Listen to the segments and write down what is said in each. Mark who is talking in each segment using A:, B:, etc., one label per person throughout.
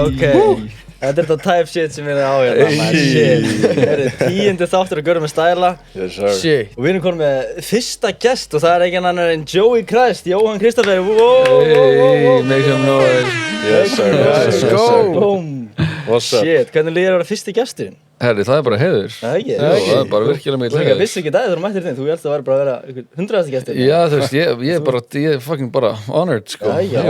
A: ok. Þetta þetta type shit sem við erum á hérna, man. Shit. Það 10. þáttur að Görðum með stæla.
B: Yes, sir.
A: Shit. Og við erum konum með fyrsta gest og það engin annar en Joey Christ, Jóhann Kristoffer.
C: Hey, make some noise.
B: Yes, sir.
A: Let's go. Boom.
B: What's up?
A: Shit, hvernig líður að vera fyrsti gesturinn?
C: Herri, það bara heiður.
A: Það ekki?
C: Það bara virkilega mikil heiður.
A: Þú vissi ekki það þegar þú mættir þinn, þú hélst að vera bara að vera 100. gestur.
C: Já, þú veist, ég er fucking bara honored, sko.
A: Já,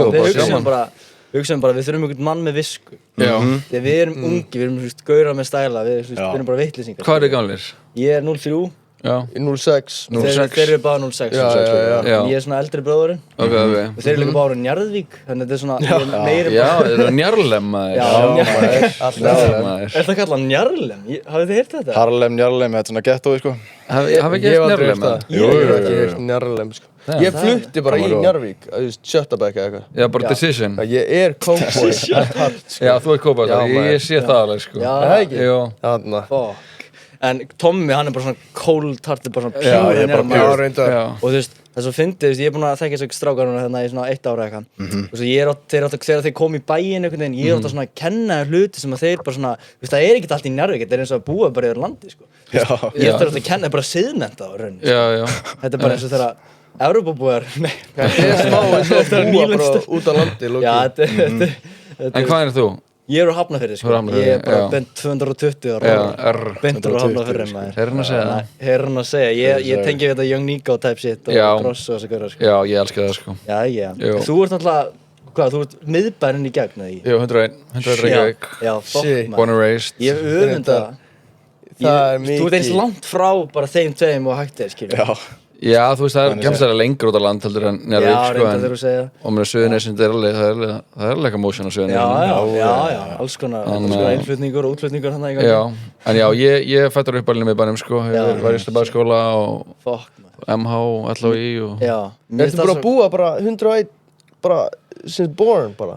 A: við hugsaum bara, við þurfum einhvern mann með visku.
C: Já.
A: Þegar við erum ungi, við erum svona gaurar með stæla, við erum bara vitleysingar.
C: Hvað er þið gamlir?
A: Ég er 03.
C: Já.
D: 06.
A: Þeir eru bara 06.
D: Já.
A: Ég er svona eldri bróðurinn.
C: Ok.
A: Og þeir eru líka bara Njarðvík, þannig að þetta er svona meiri
C: Já, þetta er Njarlem, maður.
A: Já, Er það kallað Njarlem? Hafið þið heyrt þetta?
B: Harlem, Njarlem, þetta er svona gettói, sko.
C: Hafið ekki heyrt Njarlem, maður?
D: Ég hef ekki heyrt Njarlem, sko. Ég flutti bara í Njarðvík, Sjötabæk eða eitthvað.
C: Já, bara decision.
D: Ég er cowboy.
C: Já, þú ert kópað það. Ég sé það alveg, sko.
A: Já,
D: það ekki?
C: Jú.
D: Þarna.
A: Fuck. En Tommi, hann er bara svona cold hearted, bara svona
B: Já,
A: pure
B: ég er bara
A: Njarðvík.
B: pure.
D: Reyndar.
C: Já.
A: Og þú veist, það er svo fyndið, ég er búinn að þekka þessu strákar hérna í svona 1 ára eitthvað. Og svo þegar þeir kom í bæinn einhvern veginn, ég er alltaf svona að kenna þeim hluti sem að þeir bara svona, þú veist, það er ekkert allt í Njarðvík, þetta er eins og að búa bara yfir landi, sko.
B: Já.
A: Ég er alltaf að kenna bara siðmennta á rauninni.
C: Já.
A: Þetta er bara eins og þegar Evrópubúar, nei.
D: Það er smá eins og að búa bara út á landi, lókið.
A: Já, þetta
C: En hvað er þú?
A: Ég er úr Hafnarfirði, sko. Ég er bara bent 220 ára.
C: Já,
A: Bentur úr Hafnarfirði, maður.
C: Herrn að segja það.
A: Herrn að segja. Ég tengi við þetta Young Nico type shit og Cross og þessu gaurar, sko.
C: Já, ég elska það, sko.
A: Já.
C: Jú.
A: Þú ert náttúrulega, þú ert miðbærinn í gegn, eða ekki?
C: Jú, 101 Reykjavík.
A: Já, fuck,
D: Shit.
C: Born and raised.
A: Ég öfunda það.
D: Það er mikið.
A: Þú ert eins langt frá bara þeim tveim og hægt er, skilur.
B: Já.
C: Já, þú veist, það er kemst lengur út á land heldur en Njarðvík,
A: Já,
C: sko.
A: reyndar þegar þú segja.
C: Og mér Suðurnesin, það er alveg motion á Suðurnesin.
A: Já, alls konar innflutningur og útflutningur hann að
C: Já, en já, ég fættur upp alveg með bænum, sko. Ég var í Stöðbæðaskóla og
A: Fuck,
C: MH, LHI og...
A: Já.
D: Ertu bara að búa bara 101, bara since born, bara?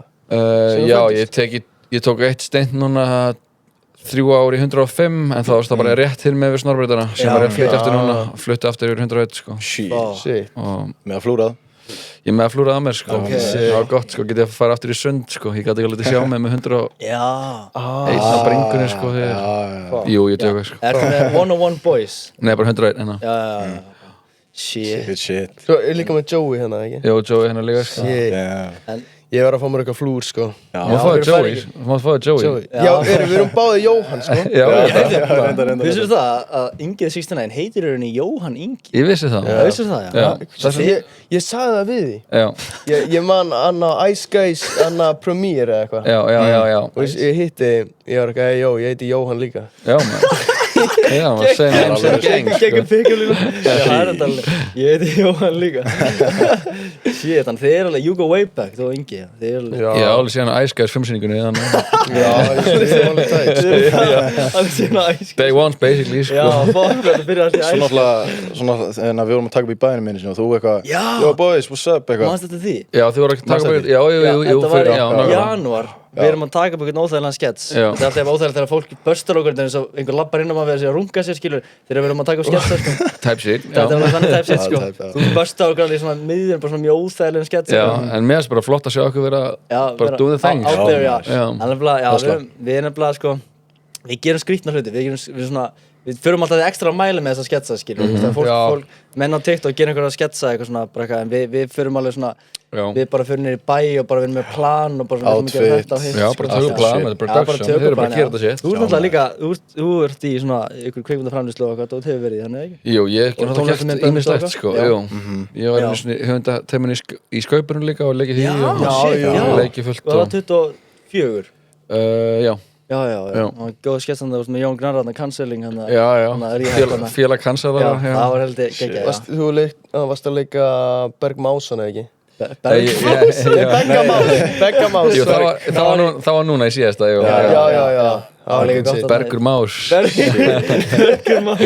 C: Já, ég tók eitt steint núna 3 ár í 105, en þá varst það bara rétt til með við Snorrbrautina sem var að flytja aftur núna, flytti aftur yfir 101, sko.
D: Shit.
C: Og
B: Með að flúrað.
C: ég með að flúra að mér, sko. Það var gott, sko, getið að fara aftur í sund, sko. Ég gæti ekki alveg að sjá mig með 101 á bringunni, sko. Jú, ég tjóka, sko.
A: Er það með 101 Boys?
C: Nei, bara 101 hérna.
A: Já. Shit.
D: Svo er líka með Joey hérna, ekki?
C: Jó, Joey hérna líka, sko.
D: Shit. Ég var að fá mér eitthvað flúr, sko.
C: Má fáið Joey.
D: Já, við erum báðið Jóhann, sko.
C: Já,
A: Vissir það að Ingið 69 heitir í rauninni Jóhann Ingi?
C: ég vissi það.
A: Vissir það, já?
D: Ég sagði það við því.
C: Já,
D: Ég man Anna Ice Guys, Anna Premiere eða eitthvað.
C: já.
D: Og ég hitti, ég var eitthvað, ég heiti Jóhann líka.
C: Já, maður. Já, maður segir nefn sem geng,
A: Geggjum
C: sko.
A: pick-up líka. Það er þetta alveg. Ég heiti Jóhann líka. Shit, þannig þið er alveg, you go way back, þú og Ingi. Þið er alveg.
C: Ég á alveg síðan Ice Guys 5-sýningunni, þannig.
D: Já, ég er alveg tætt, sko.
A: Alveg síðan æsk.
C: Day one, basically, sko.
A: Já, fuck, þetta byrjar alltaf í
B: Svo
A: æsk.
B: náttúrulega, en við vorum að taka upp í bæðinu minni sinni og þú eitthvað,
A: Já.
B: Yo boys, what's up, eitthvað.
A: Manstu þetta því?
C: Já, þið voru ekki að taka
B: Manstu
C: bara, jú,
A: Þetta var
C: fyrir, já,
A: í
C: nákvæmlega.
A: janúar. Við erum að taka upp einhvern óþægilegan skets.
C: Já.
A: Það er alltaf óþægilegt þegar fólk börstar okkur eins og einhver lappar inn á maður við að runga sér, skilur, þegar við erum að taka upp sketsa, sko.
C: Type shit,
A: Þetta er
C: já.
A: alveg þannig type shit, sko.
B: type, já.
A: Þú börstar okkur alveg í svona miðjum, bara svona mjög óþægilegum skets.
C: Já, en mér finnst bara flott að sjá okkur vera bara do the thing,
A: Out
C: sko.
A: there, já.
C: Já.
A: Við erum nefnilega, sko, við gerum skrítna hluti, við förum alltaf ekstra að mæla með þessa sketsa, skilur. Fólk, menn á TikTok gerir einhverja sketsa eitthvað svona, bara eitthvað, en við förum alveg svona, við bara förum niður í bæ og bara við erum með plan og bara svona við erum að gera þetta og hitt.
C: Já, bara tökuplan, þetta er production, þið eru bara að gera þetta shit.
A: Þú ert náttúrulega líka, þú ert í svona ykkur kvikmyndaframleiðslu og eitthvað, þú hefur verið í þannig, ekki?
C: Jú, ég hef náttúrulega gert
A: tónlistarmyndbönd og
C: ýmislegt,
A: eitthvað.
C: sko,
A: Já.
C: jú. Ég var einu sinni höfundateiminn í Skaupunum líka og leikið því og
A: Já.
C: leikið fullt
A: Og það var 24.
C: Já.
A: Já. Það var góð sketsan það með Jón Gnarr, hann cancelling, hann
C: Já. Félag cancela
A: Já,
C: það,
A: það var heldur geggjað,
D: Þú varst að leika Berg Másson, eða ekki?
A: já.
D: Beggamás.
C: Jú, það var núna í síðasta, jú.
D: Já. Það var líka gott.
C: Bergur Más.
A: Bergur Más.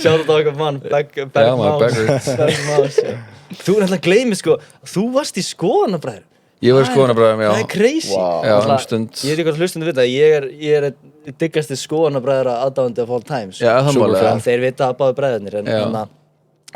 A: Sjáðu þetta á eitthvað mann, Berg Más. Þú er alltaf gleymið, sko, þú varst í Skoðanabræður.
C: Ég var í Skoðanabræðum, já.
A: Það er crazy.
C: Já, stund.
A: Ég er ykkur hlustandi að vita, ég er diggasti Skoðanabræðra aðdáðandi of all time.
C: Já, það málega.
A: Þeir vita að báðu bræðurnir, en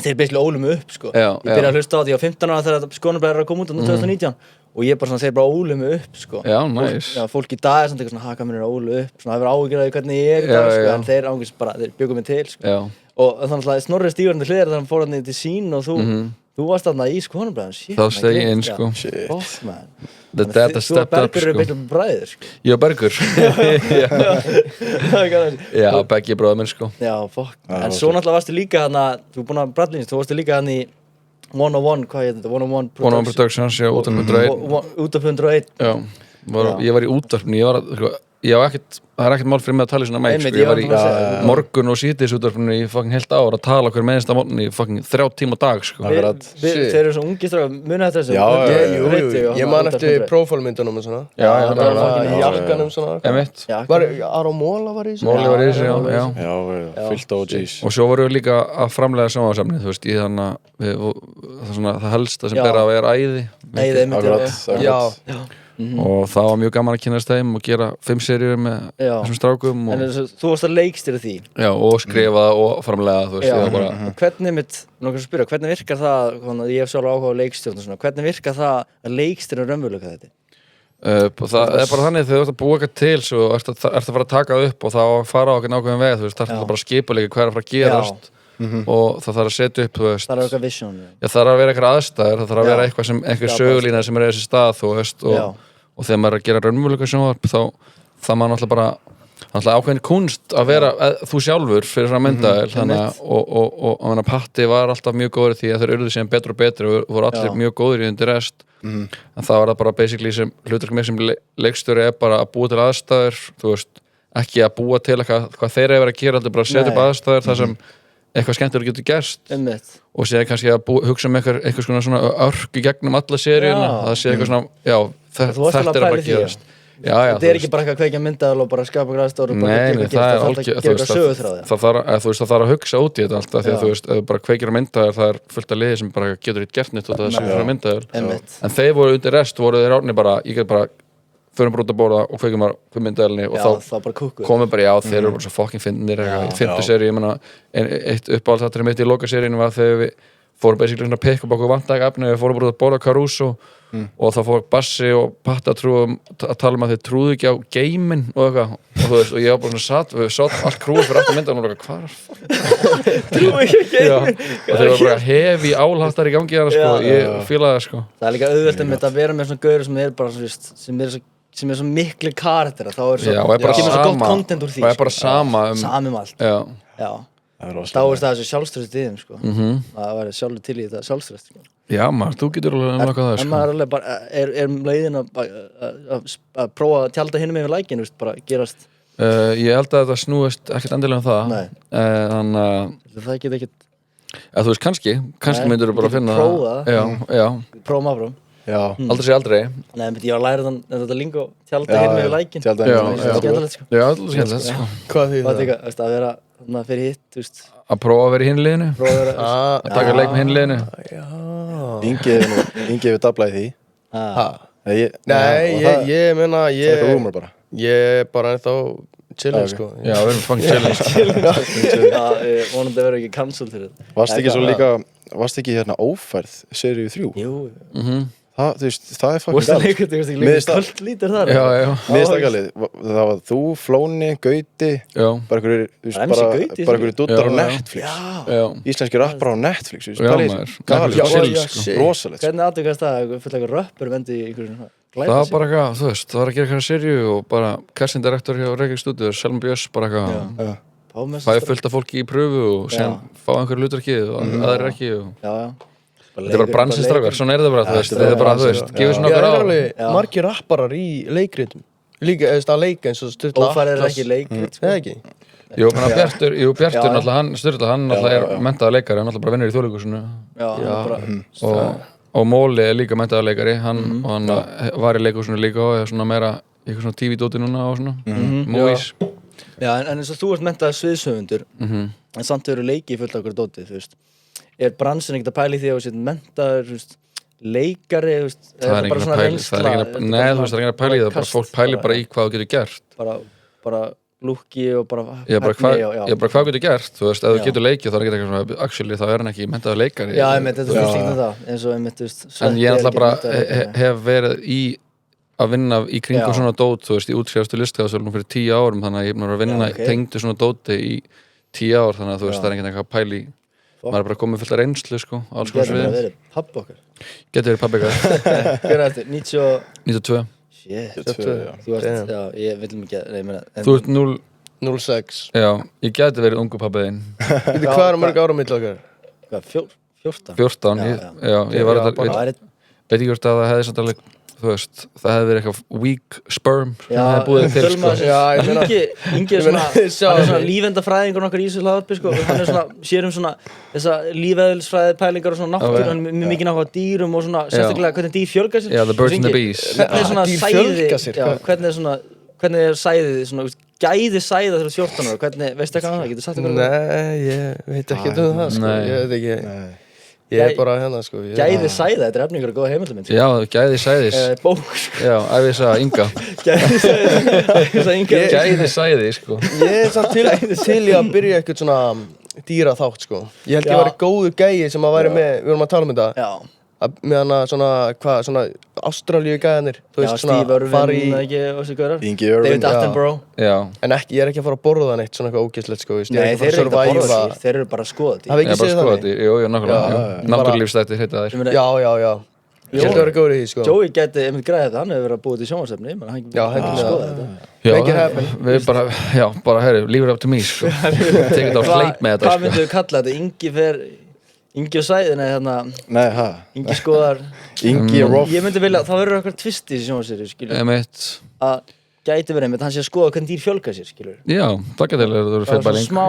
A: þeir basically ólu mig upp, sko.
C: Já,
A: Ég byrjaði að hlusta á því á 15 ára þegar Skoðanabræður að koma út á 2019 og ég bara svona, þeir bara ólu mig upp, sko.
C: Já, nice.
A: Já, fólk í dag er samt eitthvað svona, haka mér ólu upp, svona, það verður áhyggjur af því hvernig ég er í dag, sko, en þeir ángist bara, þeir bjögum mig til, sko.
C: Já.
A: Og þannig að Snorri stígur til hliðar þegar hann fór hann til sín og þú varst þarna í Skoðanabræðum, shit.
C: Þá steg ég inn, sko.
A: Fuck, man.
C: The data stepped up,
A: Þú og Bergur eru betur bræður, sko.
C: Ég og Bergur. Já, Beggi bróður minn, sko.
A: Já, fuck. En svo náttúrulega varstu líka þarna, þú er búinn að brallins, þú varstu líka þarna í 101, hvað heit þetta? 101 Productions.
C: 101 Productions, já, út af 101.
A: Út af 101.
C: Já, ég var í útvarpinu, það er ekkert mál fyrir mig að tala í svona meik, sko. Ég var í morgun og síðdegis útvarpinu í fucking heilt ár að tala hver með einsta morgun í fucking 3 tíma á dag, sko.
A: Þeir eru svona ungi strákar, munið þetta þessu?
D: Já, ég man eftir prófálmyndunum og svona.
C: Já,
D: það var fucking í jakkanum svona.
C: Emitt.
D: Aron Móla var í þessu?
C: Móli var í þessu, já.
B: Já, fyllt OGs.
C: Og svo vorum við líka að framlega sjónvarpsefni, þú veist, í það helsta sem ber að vera æði.
A: Æði, einmitt.
C: Og það var mjög gaman að kynast þeim og gera 5 seríur með þessum strákum
A: En þú varst að leikstýra því
C: Já, og skrifa og framlega, þú veist, bara
A: Hvernig virkar það, ég hef sjálf áhuga á leikstjórn og svona, hvernig virkar það að leikstýra raunveruleika þetta?
C: Það er bara þannig þegar þú ert að búa eitthvað til svo ert að fara að taka upp og þá fara á okkur nákvæmum veg, þú veist, það er bara skipuleika hvað er að fara að gerast og það þarf að setja upp, þú veist
A: Það er eitthvað vision
C: Já, það þarf að vera eitthvað aðstæður, það þarf að vera eitthvað sögulína sem er í þessi stað, þú veist og þegar maður er að gera raunveruleika sjónvarp þá það maður náttúrulega ákveðin kunst að vera þú sjálfur fyrir svona myndavél þannig og Patti var alltaf mjög góður í því að þeir urðu síðan betur og betur og voru allir mjög góður í undir rest en það var það bara basically sem hlutverk mér sem leikstjóri er bara að búa til aðstæður þú veist, ekki að búa til eitthvað hvað þeir eru að vera að gera, heldur bara að setja upp aðstæður þar sem eitthvað skemmtilega getur gerst og séð kannski að hugsa um eitthvað svona örk í gegnum alla seríuna það sé eitthvað svona, já, þetta er að bara gerast
A: þetta er ekki bara eitthvað að kveikja myndavél og bara skapa græstór og bara gera eitthvað söguþráði
C: það þarf að hugsa út í þetta alltaf því að þú veist, ef þú bara kveikir á myndavél það er fullt af liði sem bara getur eitt gert nýtt og það er svona myndavél en þeir voru undir rest, voru þeir árni bara ég get bara förum bara út að borða og kveikjum bara myndavélinni og þá komum bara, já, þeir eru bara svo fucking fyndnir í 5. seríu, ég meina eitt uppáhaldsatriði mitt í lokaseríunni var þegar við fórum basically svona pikk upp okkur vantaði efni við fórum bara út að borða Caruso og þá fór Bassi og Patti að tala um að þeir trúðu ekki á geiminn og eitthvað og þú veist, og ég var bara svona við sátt allt krúið fyrir aftur myndavélinni og hvað er
A: trúðu ekki á geiminn
C: og þeir var bara hefi álhattar í gangi þarna, sko, ég fílaði það, sko
A: það er líka auðvelt með að vera með svona gaur sem er bara sem er svo miklu karakter þá er svo gott content úr því
C: og er bara sama
A: allt já þá er það þessu sjálfströst í þeim sko það væri sjálfur til í þetta sjálfströst sko.
C: Já maður, þú getur alveg nokkað það
A: en maður er alveg bara er leiðin að prófa að tjálta hinum með lækin bara gerast
C: ég held að þetta snúist ekkert endilega um það þannig að
A: það get ekkert
C: þú veist, kannski myndur þú bara að finna
A: það prófa maður
C: aldrei sé aldrei
A: Nei, ég var að læra þetta lingo tjálta hinum með lækin
C: skemmtilegt sko Já, skemmtilegt sko
D: Hvað því
A: það? Að vera fyrir hitt, þú veist
C: að prófa að vera í hinliðinu að taka leik með hinliðinu
B: Ingi hefur dablaði því
D: ég meina
B: það er eitthvað húmor bara
D: ég er bara ennþá chillin sko
C: já, við erum fangin chillin
A: vonandi verður ekki cancel til þetta
B: varst ekki hérna ófærð seríu 3
A: jú
B: það er fucking
A: galt kvöld lítur þar
B: miðstakalið, það var þú, Flóni, Gauti bara einhverju dúttar á Netflix íslenski rappar á Netflix rosalegt
A: hvernig aðtökast það, fullt eitthvað rappur vendi í einhverjum
C: það var bara eitthvað, þú veist, það var að gera eitthvað seríu og bara casting director hjá Reykjavík Studios Selma Björns, bara eitthvað það er fullt af fólki í pröfu og sem fá einhverju hlutverkið og aðrir ekki þetta er bara bransins strákar, svona er það bara, þú veist þetta er bara, þú veist, gefur svona okkur á
D: það er alveg margir rapparar í leikritum líka, að leika eins og Sturla
A: Ófær er ekki leikrit
D: eða ekki?
C: Jú, Bjartur náttúrulega, Sturla, hann náttúrulega er menntaður leikari, hann náttúrulega bara vinnur í Þjóðleikhúsinu og Móli er líka menntaður leikari, hann var í leikhúsinu líka og er svona meira í eitthvað svona TV-dóti núna og svona movies
A: Já, en eins og þú ert menntaður sviðshöfundur en samt hefur leikið fullt af okkur dóti, þú veist er bransin ekkert að pæla í því að þú sétt menntaður leikari
C: það er bara svona reynsla nei, þú veist, það er ekki að pæla í það bara fólk pæli bara í hvað þú getur gert
A: bara lúki og bara
C: hvað getur gert, þú veist, ef þú getur leikið þá er ekki eitthvað svona, actually þá er hann ekki menntaður leikari.
A: Já, þetta er fyrst líkt það, eins og
C: en ég alltaf bara hef verið að vinna í kringum svona dót, þú veist, í útskrifastu listgráðsölunum fyrir 10 árum, þannig að ég er búin að vinna tengdu svona dóti í 10 ár, þannig að þú veist, það er ekkert eitthvað pæli, maður er bara komið fullt af reynslu, sko, alls konar sviðum.
A: Getur verið pabbi okkar?
C: Getur verið pabbi okkar.
A: Hvernig er þetta?
C: 92.
A: Shit, þú varst, já, ég vil ekki, nei, ég meina.
C: Þú ert
D: 06.
C: Já, ég geti verið ungu pabbiðinn.
D: Hvað er mörg ára milli okkar?
A: Hvað, 14?
C: 14, já, ég var að, veit ekki hvort að það hefði samt alveg, þú veist, það hefði verið eitthvað weak sperm sem það hefði búið til, sko.
A: Ingi er svona, hann er svona lífendafræðingur okkar í þessu hlaðvarpi, sko, hann er svona, sér svona þessa lífeðlisfræði pælingar og svona náttúru, hann er mjög mikið náttúrulega dýrum og svona, sérstaklega hvernig dýr fjölgar sér.
C: Já, the birds and the bees.
A: Hvernig er svona sæði, hvernig er sæðið, svona, gæði sæða þegar 14 ára, hvernig, veistu eitthvað um það, getur sagt eitthvað um það?
D: Nei, ég veit ekki um það, sko, ég veit ekki. Ég er bara hérna, sko.
A: Gæði sæða, þetta er efningur og góða heimildaminn.
C: Já, gæði sæðis.
A: Bók, sko.
C: Já, æfisa Inga.
A: Gæði Inga.
C: Gæði sæði, sko.
D: Ég er samt til í að byrja eitthvað svona dýra þátt, sko. Ég held ég væri góður gæi sem að væri með, við vorum að tala um þetta. Já. Með hana svona, svona Ástralíu gæðanir.
A: Já, Steve Irwin, ekki, og þessi gaurar.
B: Ingi Irwin.
A: David Attenborough.
C: Já.
D: En ég er ekki að fara að borða neitt svona eitthvað ógeðslegt, sko.
A: Nei, þeir eru ekki að borða því, þeir eru bara að skoða því.
D: Hafið ekki séð þannig?
C: Jú, nákvæmlega. Náttúrulífsþætti heita þær.
D: Já. Ég held að vera góður í því, sko.
A: Joey gæti einmitt græðið þetta, hann hefur verið að búið til sjónvarpsefni, menn hann
D: Já,
A: ekki að skoða þetta.
C: Við bara, leave it up to me, sko. Take it out hleyp með þetta,
A: Hvað myndu við kalla þetta? Ingi og Sæðin eða hérna.
B: Nei,
A: Ingi skoðar.
B: Ingi Roff.
A: Ég myndi vilja, það verður eitthvað twist í þessi sjónvarpsseríu, skilur. Að gæti verið einmitt, hann sé að skoða hvernig dýr fjölga sér, skilur.
C: Já, það gæti verið
A: svona smá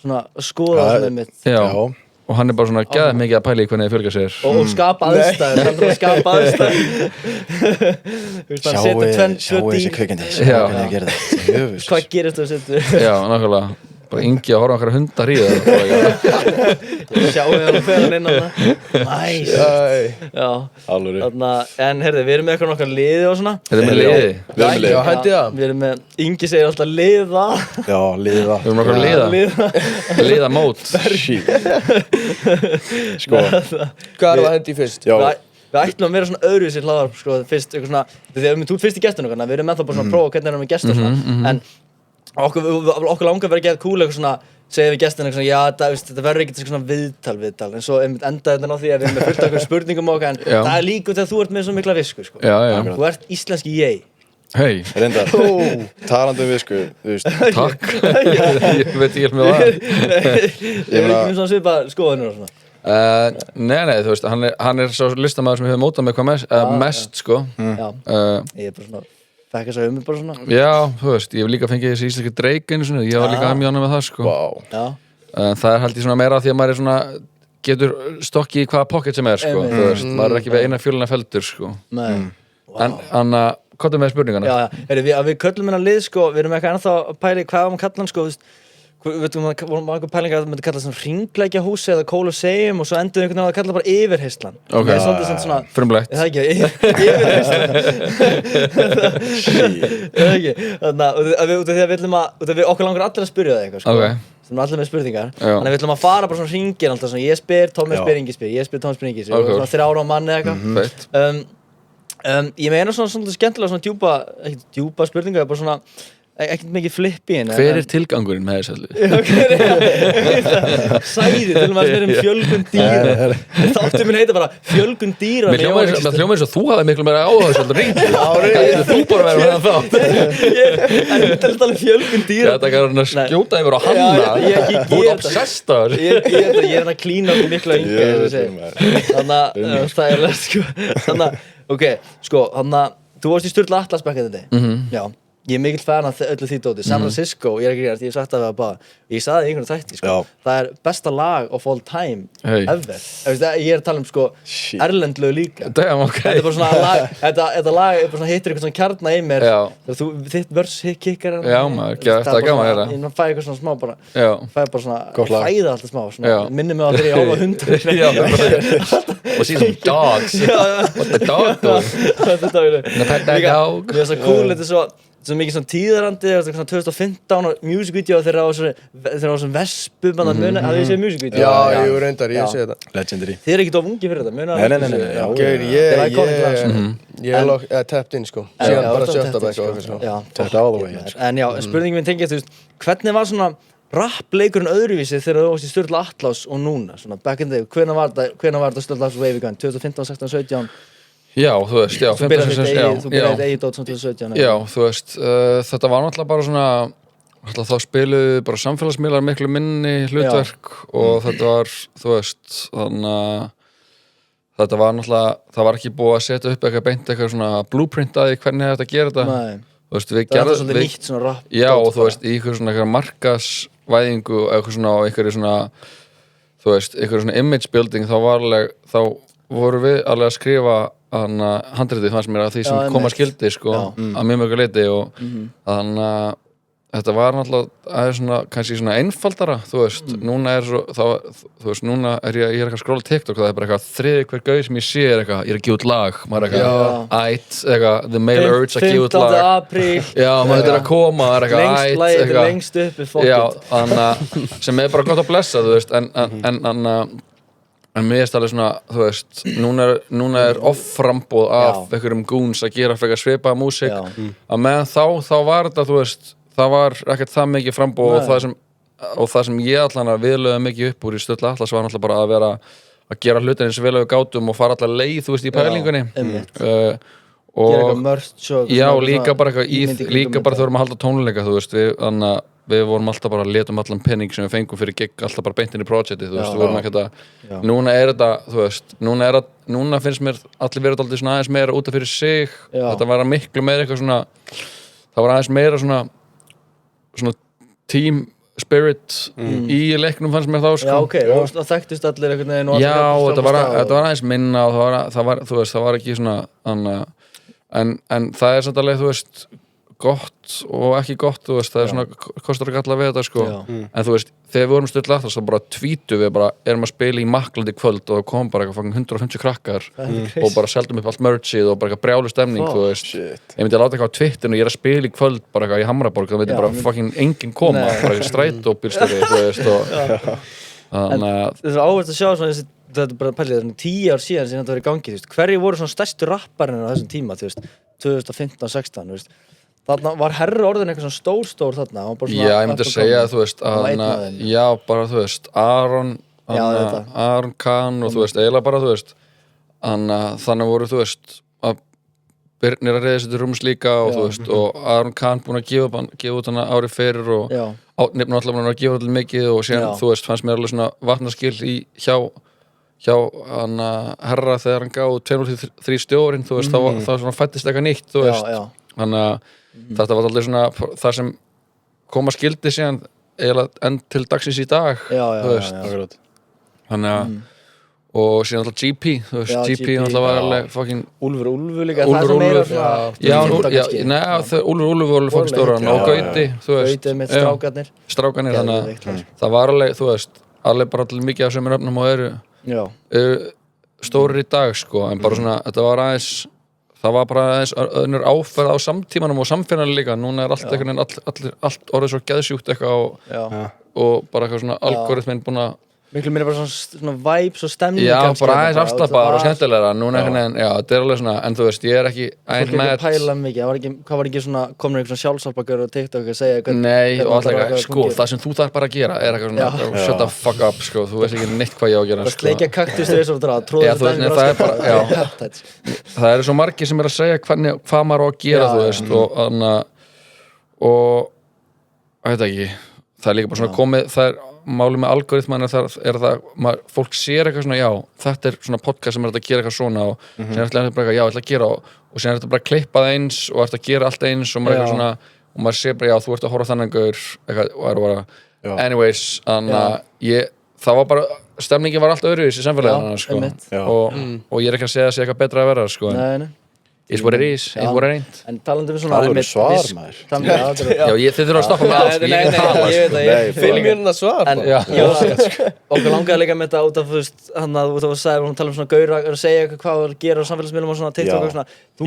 A: svona skoða svona einmitt.
C: Já, og hann er bara svona gæðið mikið að pæla í hvernig þið fjölga sér.
A: Og skapa aðstæður, hann er að skapa aðstæður.
B: Sjáu þessi kveikindi, hvernig þið gerir það.
A: Hvað gerist þú að setja?
C: Já, nákvæmlega. Bara Ingi að horfa okkar hundar í það.
A: Sjáu þið hann fyrir hann inn á það. Næs. Já.
B: Alveg.
A: En heyrðu, við erum með eitthvað nokkar liði og svona.
C: Erum við liði?
D: Já, hætti það.
A: Við erum með, Ingi segir alltaf liða.
B: Já, liða.
C: Við erum nokkar liða. Liða mót.
B: Sko.
D: Hvað er það hendi fyrst?
A: Við ætlum að vera svona öðruvísi hlaðvarp, sko, fyrst, eitthvað svona, þegar við út fyrst í gestunum, við erum ennþá bara svona að prófa hvernig erum við gestur svona, en okkur langar að vera gett cool eitthvað svona, segja við gestina eitthvað svona, já, þetta verður ekkert svona viðtal, en svo endaði þetta á því að við erum með fullt af einhverjum spurningum okkar, en það er líka þegar þú ert með svo mikla visku, sko.
C: Já.
A: Þú ert íslenski ég.
C: Hei.
B: Reyndar, talandi visku, þú veist.
C: Takk. Ég veit ekki með það.
A: Ég er ekki með svona svipað skoðanir og svona.
C: Nei, þú veist, hann er svo listamaður sem hefur mótað með hvað mest, sko.
A: Já, ég er bara svona, fekk þess að bara svona.
C: Já, þú veist, ég hef líka fengið þessi íslenski Drake einu svona, ég var líka mjög ánægð með það, sko.
A: Já. Það
C: er haldið svona meira því að maður er svona, getur stokki í hvaða pocket sem sko, þú veist, maður er ekki við eina fjöluna feldur, sko.
A: Nei.
C: En, hvað er með spurningana?
A: Já, við köllum hérna lið, sko, við erum eitthvað ennþá að pæli hvað við kalla hann, sko, þú veist, við vorum einhver pæling að það myndi kalla svona hringleikjahúsi eða Colosseum og svo endur einhvern veginn að kalla bara yfirheyrslan.
C: Ok, frumlegt.
A: Það ekki, yfirheyrslan. Það ekki, þannig að við okkur langar allir að spyrja það eitthvað, sko.
C: Ok.
A: Sem allir með spurningar. Þannig að við ætlum að fara bara svona hringin alltaf svona, ég spyr, Tommi spyr, Ingi spyr, ég spyr, Tommi spyr, Ingi spyr, og svona 3 ára á manni eitthvað. Ég meina svona skemmtilega svona djúpa spurningar, bara svona ekkert mikið flipp í henni.
C: Hver er tilgangurinn með þessu allir?
A: Sæði, til og með að við erum fjölgun dýra. Þáttur minn heita bara fjölgun dýra.
C: Mér hljómar eins og þú hafi miklu meira áhuga þessu ringi. Þú bara verður með það þátt.
A: En við talum fjölgun dýra.
C: Þetta er að skjóta yfir á hanna. Þú ert obsessed á þessu.
A: Ég er að klína miklu ynga. Þannig að það er lest, sko. Þannig að, ok, sko, þannig að þú varst í Sturla Atlas-bekka þetta. Já. Ég er mikill fan af öllu því dóti. San Francisco, ég er ekki ég hef sagt það við að báða. Ég sagði í einhvern þætti, sko. Það er besta lag of all time ever. Ég er að tala sko erlendlög líka.
C: Damn, ok.
A: Þetta er bara svona lag, þetta lag er bara svona hittir eitthvað svona kjarna í mér. Þitt vers kikkar
C: Já, maður, það er gaman að heyra.
A: Ég fæ eitthvað svona smá bara, fæ bara svona, fæða alltaf smá, minnir mig á þegar ég áfa hundur.
C: Og see some dogs. What the dog doing? What the dog doing?
A: Mér er svo cool, þetta er svo svo mikið svona tíðarandi, svona 2015 og music-vídeó þegar á þessum vespum að muna, hafið þið séð music-vídeó?
D: Já, ég reyndar, ég sé þetta.
B: Legendary.
A: Þið eru ekkert of ungi fyrir þetta, muna?
B: Nei.
D: Ég er tapped inn, sko. Síðan bara sjötta bekk og eitthvað, sko.
B: Tapped all the way.
A: En já, spurningin minn tengist, þú veist, hvernig var svona rappleikurinn öðruvísi þegar þú varst í Sturla Atlas og núna, svona back in the day, hvenær var þetta Sturla Atlas wave í gang? 2015, 16, 17?
C: Já, þú veist, já.
A: Þú byrjaði eigið dót svona 2017?
C: Já, þú veist, þetta var náttúrulega bara svona, þá spiluðu bara samfélagsmiðlar miklu minni hlutverk og þetta var, þú veist, þannig að þetta var náttúrulega, það var ekki búið að setja upp eitthvað svona blueprint að því hvernig þetta gera þetta.
A: Nei.
C: Þú veist, við
A: gerðum... Það var svolítið nýtt svona rap.
C: Já, og þú veist, í eitthvað svona markasvæðingu, eitthvað svona, og eitthvað svona, þú veist, eitthvað svona image building, þá voru við alveg að skrifa handritið fannst mér að því sem koma skildi, sko, að mjög mjög leiti og þannig að þetta var náttúrulega svona, kannski svona einfaldara, þú veist, núna er svo, þú veist, núna er ég eitthvað að skróla TikTok, það er bara eitthvað þriði hver gauð sem ég sé eitthvað, ég er að gefa út lag, maður er eitthvað, the male urge að gefa út lag.
A: 15. apríl.
C: Já, maður er að koma, það er eitthvað
A: Lagið lengst uppi, fokkitt.
C: Já, þannig að, sem er bara gott að blessa, þú veist, en mér er alveg svona, þú veist, núna er off-frambóð af einhverjum goons að gera frekar svipaða músík, að meðan þá var þetta, þú veist, það var ekkert það mikið frambóð og það sem ég allan að viðlöða mikið upp úr í Sturla Atlas var náttúrulega bara að vera að gera hlutin eins og vel að við gátum og fara allar leið, þú veist, í pælingunni
A: gera eitthvað merch og
C: já, líka bara eitthvað líka bara þurfum að halda tónleika, þú veist, við vorum alltaf bara að letum allan penning sem við fengum fyrir gig alltaf bara beint inn í projektið, þú veist, við vorum ekkert að núna er þetta, þú veist, núna finnst mér allir verið alltaf svona aðeins meira út af fyrir sig, þetta var miklu meira eitthvað svona, það var aðeins meira svona team spirit í leiknum fannst mér þá, sko.
A: Já, ok, og þekktist allir einhvern veginn og
C: já, þetta var aðeins minna og það var, þú veist, það var ekki svona en það er samt alveg, þú veist, gott og ekki gott, þú veist, það er svona kostar að galla við þetta, sko, en þú veist þegar við vorum Sturla Atlas, þá bara tweetum við bara erum að spila í Makklandi kvöld og kom bara eitthvað 150 krakkar og bara seldum upp allt merchið og bara eitthvað brjálu stemning, þú veist, ég myndi að láta eitthvað á Twitterinu, ég er að spila í kvöld bara eitthvað í Hamraborg, þá myndi bara fucking enginn koma, bara eitthvað strætóbílstjóri, þú veist, og þannig að
A: það er áherslu að sjá svona þetta er bara pælið, 10 ár síðan sem þetta var í gangi, þú veist, hverju voru svona stærstu rapparinn á þessum tíma, þú veist, 2015-16, þú veist. Þarna var herra orðin eitthvað svona stór þarna.
C: Já, ég myndi að segja, þú veist, já, bara, þú veist, Aron Kahn og þú veist, eiginlega bara, þú veist, þannig voru, þú veist, að Birnir að reyða sér til rúms líka og þú veist, og Aron Kahn búinn að gefa út hana árið fyrir og Átnefn alltaf búinn að gefa allir mikið og síðan, þú veist, fannst mér alveg svona vatnaskil hjá hana herra þegar hann gáði 203 stjórinn, þú veist, þá svona fættist eitthvað nýtt, þú veist, þannig að þetta var allir svona það sem koma skildi síðan eiginlega enn til dagsins í dag, þú veist, þannig að og síðan alltaf GP, þú veist, GP alltaf var alveg fucking
A: Úlfur líka, það er meira
C: Úlfur var alveg fucking stóran og Gauti, þú veist,
A: Gauti með
C: strákanir, þannig að það var alveg, þú veist, alveg bara allir mikið af sömur öfnum og eru stórir í dag, sko, en bara svona, þetta var aðeins það var bara aðeins önnur áferð á samtímanum og samfélaginu líka, núna er allt einhvern veginn, allt orðið svo geðsjúkt eitthvað og bara eitthvað svona algoritminn búin að
A: miklu meira bara svona vibes og stemning
C: já, bara aðeins afslappaðar og skemmtilegra núna einhvern veginn, já, þetta er alveg svona en þú veist, ég er ekki
A: fólk ekki að pæla mikið, hvað var ekki svona komin einhver svona sjálfsálpakar og TikTok að segja
C: nei, og alltaf eitthvað, sko, það sem þú þarf bara að gera er eitthvað svona, shut the fuck up, sko þú veist ekki neitt hvað ég á að gera,
A: sko sleikja kaktus þegar svo dráð, tróða
C: það er svo margir sem er að segja hvað maður á að gera, þú veist og veit ekki, það er líka bara svona komið, það er málið með algoritman er það fólk sér eitthvað svona, já, þetta er svona podcast sem er að gera eitthvað svona og sem er alltaf bara, já, ég ætla að gera og sem er þetta bara að klippa það eins og er að gera allt eins og maður eitthvað svona og maður sér bara, já, þú ert að horfa þannig eitthvað og er bara, anyways það var bara, stemningin var allt öðruvísi í samfélaginu, sko og ég er ekki að segja að sé eitthvað betra að vera, sko is what it is, is what it ain't.
A: En talandi svona
B: það voru svar maður
C: þið þurfa að stoppa með alls
A: ég veit að
D: filmjörna svar
A: okkur langaði líka með þetta út af þú veist hann að þú sagði hún tala svona gaura að segja hvað var að gera á samfélagsmiðlum og svona TikTok og svona þú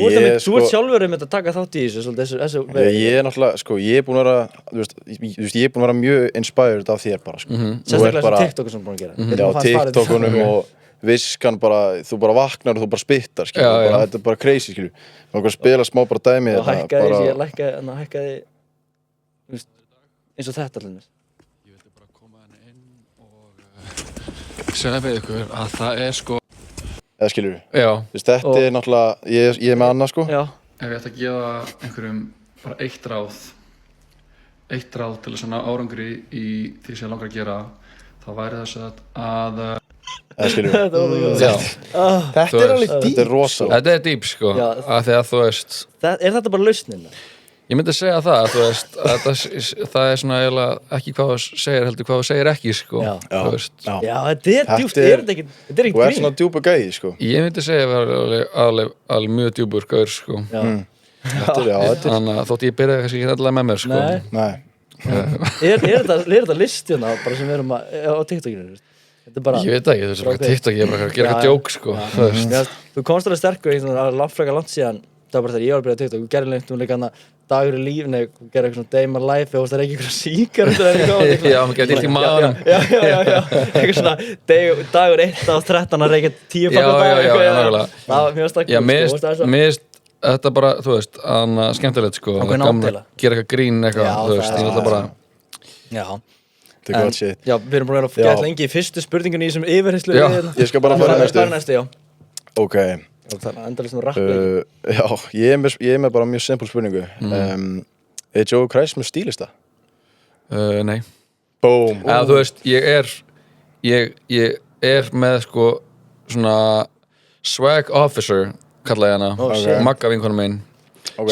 A: ert sjálfur með að taka þátt í þessu
B: ég er náttúrulega sko ég er búin að vera ég er búin að vera mjög inspired af þér bara sko
A: sérstaklega TikTok sem búin að gera
B: TikTokunum og viskan bara, þú bara vaknar og þú bara spittar, skilur, þetta er bara crazy, skilur. Þú bara spila smá bara dæmi
A: og hækkaði eins og þetta allir.
C: Ég vildi bara koma henni inn og segja við ykkur að það er sko
B: eða skilur þetta er náttúrulega, ég er með annað sko
C: ef ég ætti að gefa einhverjum bara eitt ráð til að ná árangri í því sem ég langar að gera þá væri þess að
B: þetta
D: er alveg dýp
B: þetta er rosa
C: þetta er dýp sko af því að þú veist
A: er þetta bara lausnin?
C: Ég myndi segja það þú veist að það er svona eiginlega ekki hvað þú segir heldur hvað þú segir ekki sko þú veist
A: þetta er djúpt þetta er ekki
B: þú ert svona djúpa gæði sko
C: ég myndi segja að það er alveg mjög djúpur gaur sko þannig að þótt ég byrjaði kannski ekki allavega með mér sko
A: er þetta listjuna bara sem við erum á TikTokinu?
C: Ég veit ekki, þú veist bara TikTok, ég er bara að gera eitthvað djók sko
A: þú komst alveg sterkur í svona frekar langt síðan það var bara þegar ég var að byrja TikTok þú gerði lengt líka hana dagur í líf þú gerði eitthvað svona day in my life þú veist það er ekki eitthvað síkar
C: já, maður getur illt í maðurum
A: eitthvað svona dagur 1 á 13 að reykja 10 pakka dag
C: mér þetta bara, þú veist skemmtilegt sko, gaman að gera eitthvað grín eitthvað, þú veist, ég ætla bara
A: já, við erum búin að vera lengi í fyrstu spurningunni í þessum yfirherslu
B: ég skal bara fara
A: næstu
B: ok já, ég er með bara mjög simpul spurningu er Joe Christ með stílista?
C: Nei
B: boom
C: þú veist, ég er með sko svona swag officer kalla ég hana, Magga vinkona mín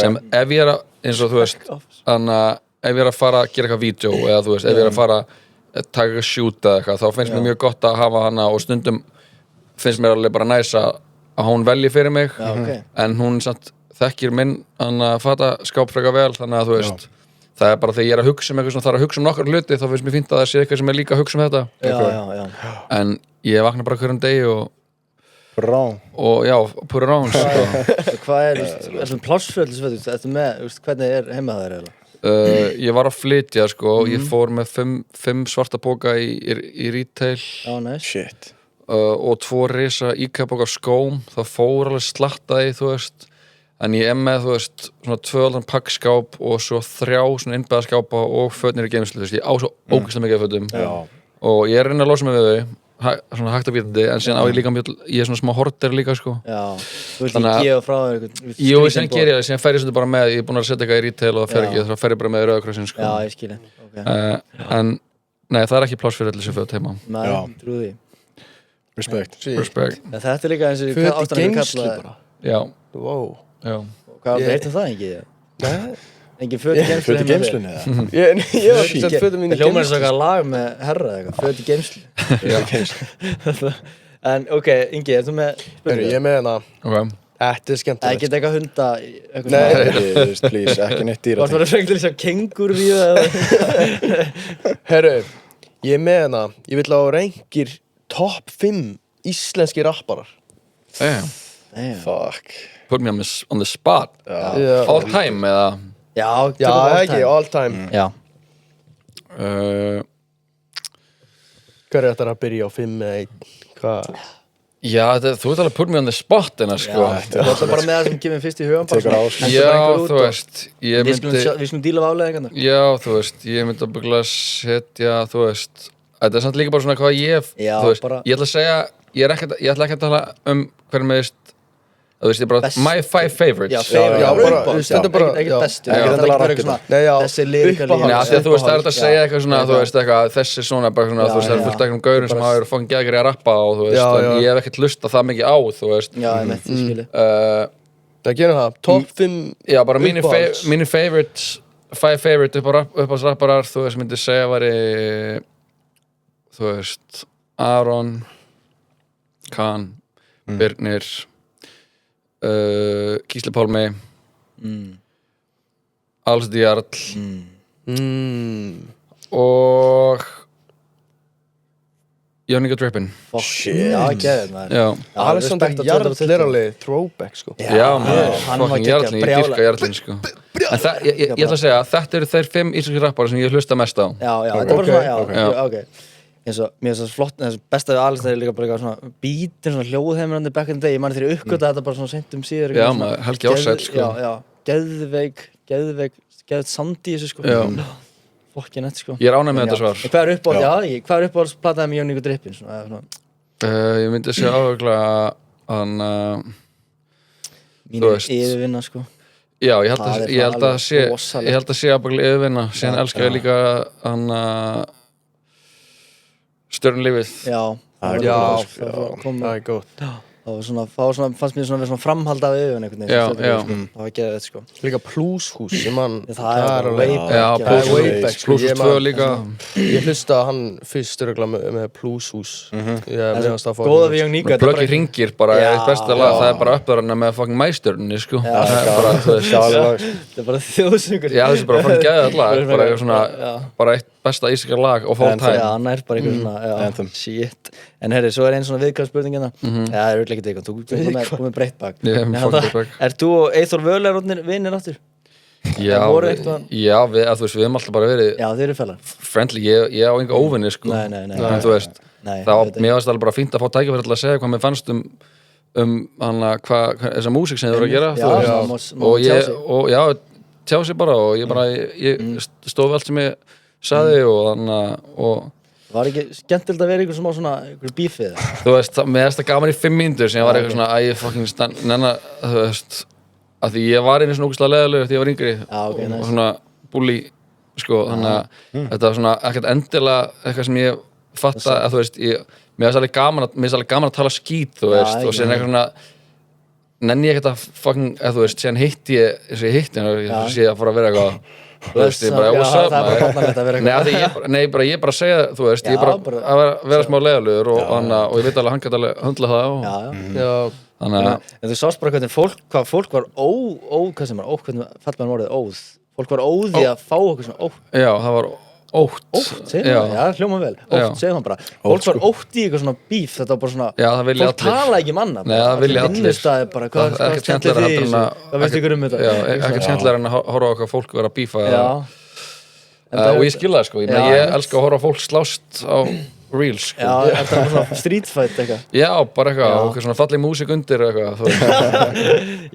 C: sem ef ég er að eins og þú veist, ef ég er að fara að gera eitthvað vídeo eða þú veist, ef ég er að fara að taka eitthvað shoot eða eitthvað, þá finnst mér mjög gott að hafa hana og stundum finnst mér alveg bara næs að hún velji fyrir mig en hún samt þekkir minn fataskáp frekar vel, þannig að þú veist það er bara þegar ég er að hugsa eitthvað svona, þarf að hugsa nokkar hluti, þá finnst mér fínt að það sé eitthvað sem er líka að hugsa þetta en ég vakna bara hverjum degi og pura rán sko.
A: Hvað er svona plássfjöld hvernig er heima þær eiginlega?
C: Ég var að flytja sko ég fór með 5 svarta póka í retail
B: shit
C: og 2 risa IKEA-póka af skóm það fór alveg slattaði þú veist en ég með þú veist svona 2 pakkskáp og svo 3 svona innbæðaskápa og fötnir í geymslu þú veist ég á svo ógeðslega mikið af fötum og ég er reyna að losa mig við þau svona hægt að býta en síðan á ég líka ég er svona smá horter líka sko
A: þú vilt ekki gefa frá þér
C: jú, síðan ger ég það, síðan fer ég svona bara með ég er búin að setja eitthvað í retail og það fer ekki þá fer ég bara með Rauða krossin sko
A: já, ég skil
C: en nei, það er ekki pláss fyrir allir sem föt heima
A: trúi því
B: respect
A: þetta er líka eins og
D: föt í geymslu bara
C: já
A: hvað heitir það ekki? Engin föt í
B: geymslunni
D: ég var ekki sett fötum mín í geymslu
A: hljómar eins og eitthvað lag með herra eða föt í geymslu en ok, Ingi, er þú með spurningu?
D: Ég er með hana þetta er skemmtilegt
A: ekki eitthvað hunda
B: nei, please, ekki neitt dýra
A: varst það að fengja þess að kengur við það
D: herru, ég er með hana ég vil á rengir top 5 íslenski rapparar
B: fuck
C: put me on the spot all time eða
A: já,
D: ekki, all time
A: já
D: hvað er þetta að byrja á 5 eða 1 hvað
C: já, þú ert alveg put me on the spot en sko
A: það er bara með það sem kemur fyrst í hugan
C: já, þú veist
A: við skulum díla af afleiðingarnar
C: já, þú veist, ég myndi að byggla að setja þú veist, þetta er samt líka bara svona hvað ég þú veist, ég ætla að segja ég ætla ekki að tala hvernig með þú veist, ég bara my 5 favorites
A: þetta er bara ekkert bestu þessi lirika lína
C: þú veist, það er þetta að segja eitthvað svona þú veist, eitthvað, þessi svona bara svona þú veist, það er fullt eitthvað gaurum sem hafa verið fangin gæðgri að rappa og þú veist, en ég hef ekkert lustað það mikið á þú veist
A: já, ég veit, ég skilji
D: það gerum það, top 5
C: já, bara mínir favorites 5 favorite uppáhaldsrapparar þú veist, myndi segja væri þú veist, Aron Khan, Birnir Gísli Pálmi Alstur Jarl og Jóníka Drippin
A: Shit. Já, geðið maður.
D: Alexander Jarl alveg throwback sko.
C: Já, maður, fucking Jarlin, ég dyrka Jarlin sko. En ég ætla að segja að þetta eru þeir 5 íslenskir rappara sem ég hlusta mest á.
A: Já, þetta er bara svona, ok. Mér finnst það flott, það besta við Alexander er líka bara eitthvað svona beatin, svona hljóðheimurandi back in the day, ég man þegar ég uppgötaði þetta bara svona seint síður.
C: Já, maður, Helgi Ársæll sko.
A: Já, geðveik sandi í þessu sko. Fokkin nett sko.
C: Ég er ánægð með þetta svar.
A: Hvað er uppáhaldsplataði með Jóníku Drippin?
C: Ég myndi að segja áhuglega
A: Mín yfirvinna sko.
C: Já, ég held að sé að yfirvinna, síðan elska ég líka Stjörnulífið.
A: Já, það
D: er gott.
A: Það fannst mér svona framhald af yfirvinna einhvern veginn. Það var geðið þetta sko.
D: Líka Plúshús, ég man,
A: það er alveg
C: Plúshús 2 líka.
D: Ég hlusta hann fyrst örugglega með Plúshús.
A: Góða við Young Nika.
C: Blöggi hringir bara, eitt besta lag, það er bara uppöðurinn með fucking Mæstjörnunni sko. Það
A: er bara þjóðsöngur.
C: Já, þessi bara fucking geðið lag, bara eitthvað svona, bara eitt besta íslenska lag of all time.
A: Já, hann er bara eitthvað svona, shit. En herri, svo er einn svona viðkvæmsspurning hérna. Það er örugglega ekkert eitthvað, þú komið breytt bak.
C: Ég hef fucking breytt bak.
A: Er þú og Eyþór Völer vinnir aftur?
C: Já, við höfum alltaf bara verið friendly, ég á enga óvinni sko.
A: Nei.
C: En þú veist, mér fannst alveg bara fínt að fá tækifæri til að segja hvað mér fannst hvað þessa músík sem þið voru að gera. Og tjá sig bara og ég stóð við allt sem ég sagði og
A: var ekki skemmtilegt að vera eitthvað svona bífið?
C: Þú veist, mér finnst það gaman í 5 mínútur sem ég var eitthvað svona að ég fucking nenna, þú veist, að því ég var einu svona ógeðslega leiðilegur þegar ég var yngri og svona bully, sko, þannig að þetta var svona ekkert endilega eitthvað sem ég fatta að þú veist, mér finnst alveg gaman að tala skít, þú veist, og síðan eitthvað svona nenni ég ekkert að fucking, þú veist, síðan hitti ég sé að fóra að vera eitthvað. Þú veist, ég bara, what's up, maður? Nei, ég bara segja, þú veist, ég bara að vera smá leiðilegur og ég veit alveg að hann gæti alveg höndla það
A: þannig að þú sást bara hvernig fólk var hvernig fælt maður orðið óð fólk var óði að fá okkur svona ótt.
C: Já, það var ótt.
A: Ótt, segir maður, já, hljóma vel. Ótt, segir maður bara. Fólk var ótt í eitthvað svona bíf, þetta var bara svona,
C: já, það vilja allir.
A: Fólk tala ekki manna.
C: Nei, það vilja allir.
A: Vinnustæði bara, hvað skemmtilega því þessu? Hvað veistu ykkur þetta?
C: Já, ekkert skemmtilega en að horfa á okkar fólk vera að bífa. Já. Og ég skil það, sko. Ég elska að horfa á fólk slást á Reels, sko.
A: Já, þetta var svona street fight eitthvað.
C: Já, bara eitthvað, og svona falleg músík undir eitthvað.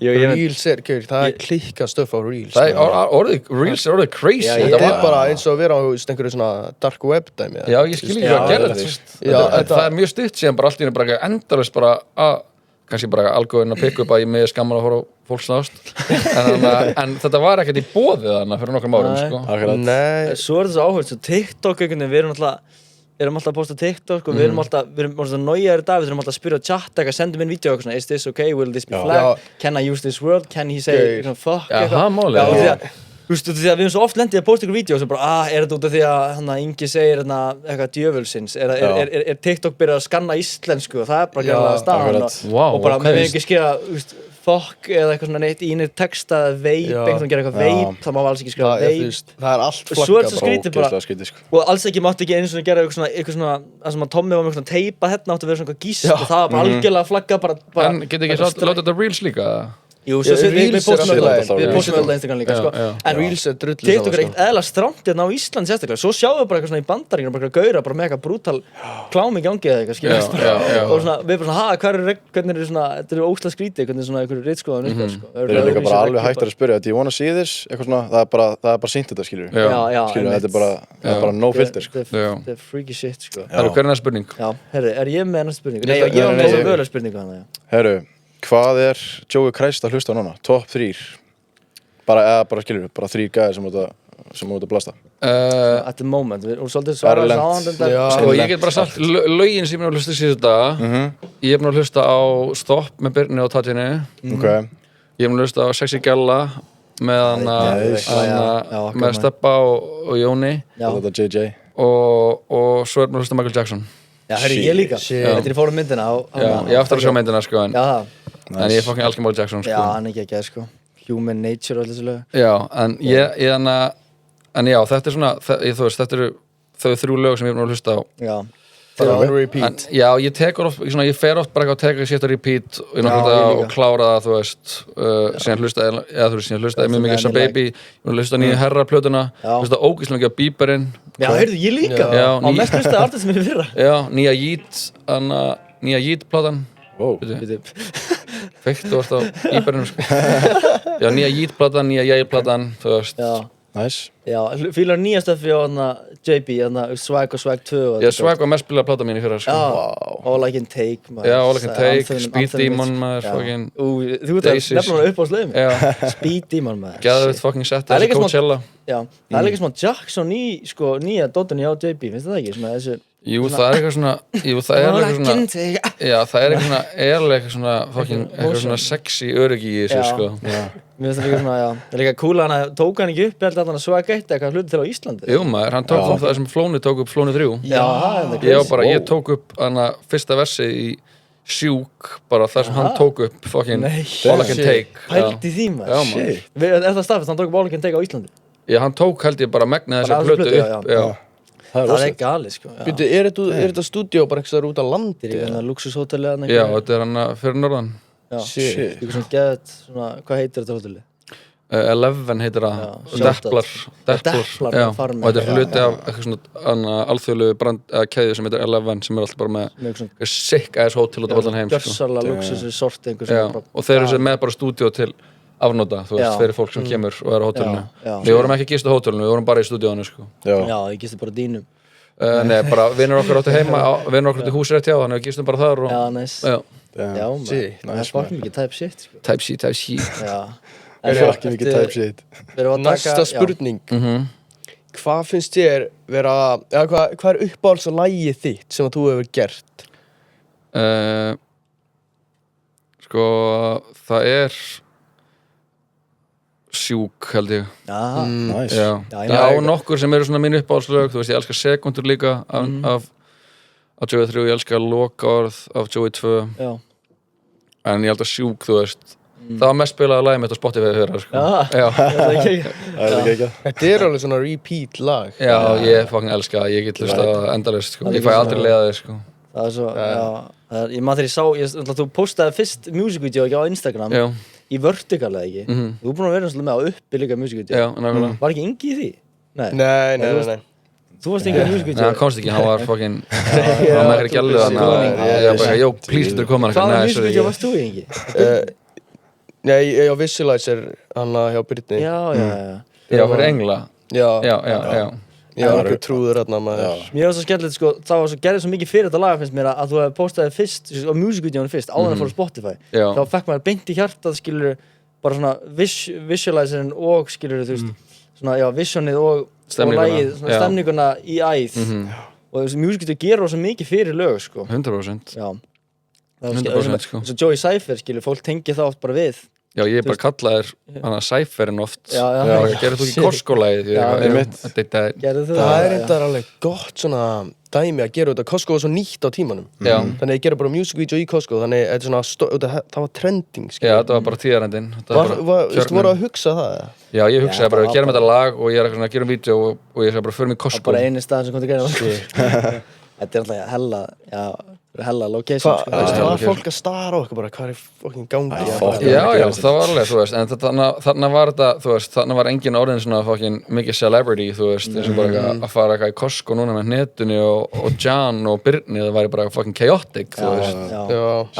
D: Reels það er klikka stöf á Reels.
C: Reels er orðið crazy.
D: Þetta er bara eins og að vera á einhverju svona dark web dæmi.
C: Já, ég skil ekki að gera þetta. Það er mjög stutt síðan bara allt í henni bara endalaust bara að, kannski bara algóðin að pikka upp að ég með skamman að horfa á fólk slást. En þetta var ekkert í boðið þarna fyrir nokkrum árum, sko.
A: Nei. Svo er þetta svo áhugavert, svo TikTok við erum alltaf að posta TikTok og við erum alltaf nájaðir í dag, við erum alltaf að spyrja á chat eitthvað, sendum inn vídeo eitthvað svona, is this okay, will this be flagged, can I use this word, can he say fuck eitthvað.
C: Já, málega.
A: Þú veist, því að við erum svo oft lendið að posta ykkur vídeo og svo bara, er þetta út af því að Ingi segir eitthvað djöfulsins, er TikTok byrjað að skanna íslensku og það er bara gæðlega staðan og bara með ekki skrifa, fuck eða eitthvað svona neitt í neitt texta eða veip, einhvern veginn gera eitthvað veip, það má alls ekki skrifa veip.
D: Það er allt flaggað.
A: Svo er þetta skrítið bara, og alls ekki mátti ekki einu svona gera eitthvað svona, það sem að Tommi var með svona teipa hérna átti að vera svona eitthvað gísl og það var bara algjörlega flaggað bara.
C: En getur ekki láta þetta Reels líka?
A: Jú, við postum alltaf Instagram líka, sko. En
D: Reels er drullið saman,
A: TikTok er ekkert eðla strámt hérna á Íslandi sérstaklega. Svo sjáum við bara eitthvað svona í Bandaríkjunum, bara eitthvað gauðra, bara með eitthvað brútal klámi í gangi eða eitthvað, skiljast. Og svona, við bara svona, hvernig er svona, þetta er ógeðslega skrítið, hvernig svona einhverju ritskoðan virkar, sko.
B: Þeir eru líka bara alveg hægt að spyrja, do you wanna see this? Eitthvað svona, það er bara sýnt þetta, skiljur. Skiljur, þetta er bara no filter, sko.
A: Þetta er freaky shit, sko.
C: Hver er næsta spurning?
A: Já, herri, er ég með næsta spurning? Nei, ég var með þessa völu spurningu hana, já.
B: Herru, hvað er Joey Christ að hlusta á núna? Top 3? Bara skiljur, bara 3 gæðir sem út að blasta.
A: At the moment, og svolítið svaraði sáðan.
C: Sko, ég get bara sagt lögin sem ég er búin að hlusta síðustu daga. Ég er búin að hlusta á Stopp með Birni og Tatjini. Ég er búin að hlusta á Sexy Galla með með Steppa og Jóni.
B: Þetta JJ.
C: Og svo er búin að hlusta á Michael Jackson.
A: Já, hörru, ég líka. Þetta fórum myndina á...
C: Já, ég aftur að sjá myndina, sko, en ég fucking elskar Michael Jackson, sko.
A: Já, hann ekki að sko. Human Nature og allir þessu lög.
C: Já, en en já, þetta svona, þú veist, þetta eru þau 3 lög sem ég er að hlusta á.
D: Já. Bara on repeat.
C: Já, ég fer oft bara að teka sétt á repeat og klára það, þú veist, síðan hlustaði mjög mikið Baby, ég hlusta nýju Herra-plötuna, hlusta ógeðslega mikið á Bieberinn.
A: Já, heyrðu, ég líka. Á mest hlustaði artist sem er fyrra.
C: Já, nýja Yeet-platan. Feikt þú varst á Bieberinn, sko. Já, nýja Yeet-platan, nýja Yale-platan, þú veist.
B: Nice.
A: Já, fílar nýja stöfi á JB, Swag og Swag 2.
C: Já, Swag var mest spilaða plata mín í fyrra, sko.
A: Já, All I Can Take, maður.
C: Já, All I Can Take, Speed Demon, maður, fucking
A: Þú veit að nefnilega upp á slöðum.
C: Já.
A: Speed Demon, maður.
C: Gæðveit fucking sett þessi Coachella.
A: Já, það er líka smá Jackson nýja dóttunni á JB, finnst það ekki? Svona þessu...
C: Jú, það er eitthvað svona, já, það er eitthvað svona fucking, eitthvað svona sexy öryggi í þessu, sko.
A: Mér finnst það líka svona, já, það er líka cool að hann tók hann ekki upp, ég held að hann Swag 1 eitthvað hluti til á Íslandi.
C: Jú maður, hann tók það sem Flóni tók upp Flóni 3.
A: Já, það er
C: ég tók upp hann fyrsta versi í Sjúk, bara þar sem hann tók upp fucking All I Can Take.
A: Pældi því maður.
C: Já maður.
A: Er það staðfest, hann tók upp All I Can Take á Íslandi?
C: Já, hann tók held ég bara megna þessa plötu upp, já.
A: Það er gali, sko.
D: Býttu, er þetta stúdíó bara einhvers staðar út á landi?
A: Þetta er luxushóteli eða
C: Já, þetta er hann fyrir norðan.
A: Já, eitthvað svona geðt, hvað heitir þetta hóteli?
C: 11 heitir það, Depplar, já, og þetta er hluti af eitthvað svona alþjóðlegu keðju sem heitir 11 sem er alltaf bara með sick ass hótel út af allan heim.
A: Gjörsamlega luxusresort einhver sem bara...
C: Og þeir eru með bara stúdíó til afnóta, þú veist, fyrir fólk sem kemur og er á hótelinu. Við vorum ekki að gista á hótelinu, við vorum bara í stúdíónu, sko.
A: Já, ég gisti bara dýnum.
C: Nei, bara vinnur okkur átti heima, vinnur okkur átti húsrétt hjá, þannig við gistum bara þar og...
A: Já, nice. Já, maður, það er fucking mikið type shit, sko.
C: Type shit.
A: Já.
B: Það er fucking mikið type shit.
D: Næsta spurning. Hvað finnst þér vera, hvað er uppáhalds og lagið þitt sem þú hefur gert?
C: Sko, það er Sjúk held ég.
B: Nice.
C: Já, nokkur sem eru svona mín uppáhaldslög, þú veist, ég elskar Sekundur líka af Joey 3, ég elskar Lokaorð af Joey 2.
A: Já.
C: En ég held að Sjúk, þú veist, það var mest spilaða lagið mitt á Spotify fyrir, sko. Já.
B: Það er ekki ekki.
D: Þetta er alveg svona repeat lag.
C: Já, ég fucking elska það, ég get hlustað endalaust, sko. Ég fæ aldrei leiða þig, sko.
A: Það er svo, ég maður þegar ég sá, þú postaði fyrst music video ekki á Instagram.
C: Já.
A: Í Vertical eða ekki? Þú er búin að vera svolítið með á uppi líka music-video.
C: Já, nákvæmlega.
A: Var ekki Ingi í því?
D: Nei.
A: Þú varst Ingi í music-video?
C: Nei, hann komst ekki, hann var fucking... hann var með eitthvað gælu þannig að ég var bara, jó, please, þú koma hann.
A: Hvaða music-video varst þú í, Ingi?
D: Nei, ég á Visualizer, hann hjá Byrni.
A: Já.
C: Já, fyrir Engla.
D: Já.
C: Já,
D: ég var ekki trúður hérna maður.
A: Mér var svo skemmtilegt, sko, það var svo gerðið svo mikið fyrir þetta lag, finnst mér, að þú hefði postaði fyrst, á music-videónu fyrst, áður að fór á Spotify. Þá fekk maður beint í hjartað, skilur, bara svona visualizerinn og, skilur, þú veist, svona, já, visionið og lagið, svona stemninguna í æð. Og þessi music-video gerur svo mikið fyrir lög, sko.
C: 100%.
A: Já.
C: 100%, sko.
A: Svo Joey Cypher, skilur, fólk tengið það oft bara við.
C: Já, ég bara kallaði þér Cypherinn oft.
A: Já.
C: Gerðu þú ekki Costco-lagið?
D: Það er eitthvað alveg gott svona dæmi að gera þetta. Costco var svo nýtt á tímanum. Þannig að ég gera bara music video í Costco, þannig að það var trending, skilur.
C: Já, þetta var bara tíðarendin.
D: Þú voru að hugsa það?
C: Já, ég hugsaði bara, við gerum þetta lag og ég er að gera vídeo og ég sagði bara, förum í Costco.
A: Bara eini stað sem kom til greina. Þetta er alltaf hella location, sko.
D: Það var fólk að stara á okkur bara, hvað er fucking gangi?
C: Já, það var alveg, þú veist, en þarna var þetta, þú veist, þarna var engin orðin svona fucking mikið celebrity, þú veist, eins og bara að fara eitthvað í Costco núna með Hnetunni og Jan og Byrni, það væri bara fucking chaotic, þú veist.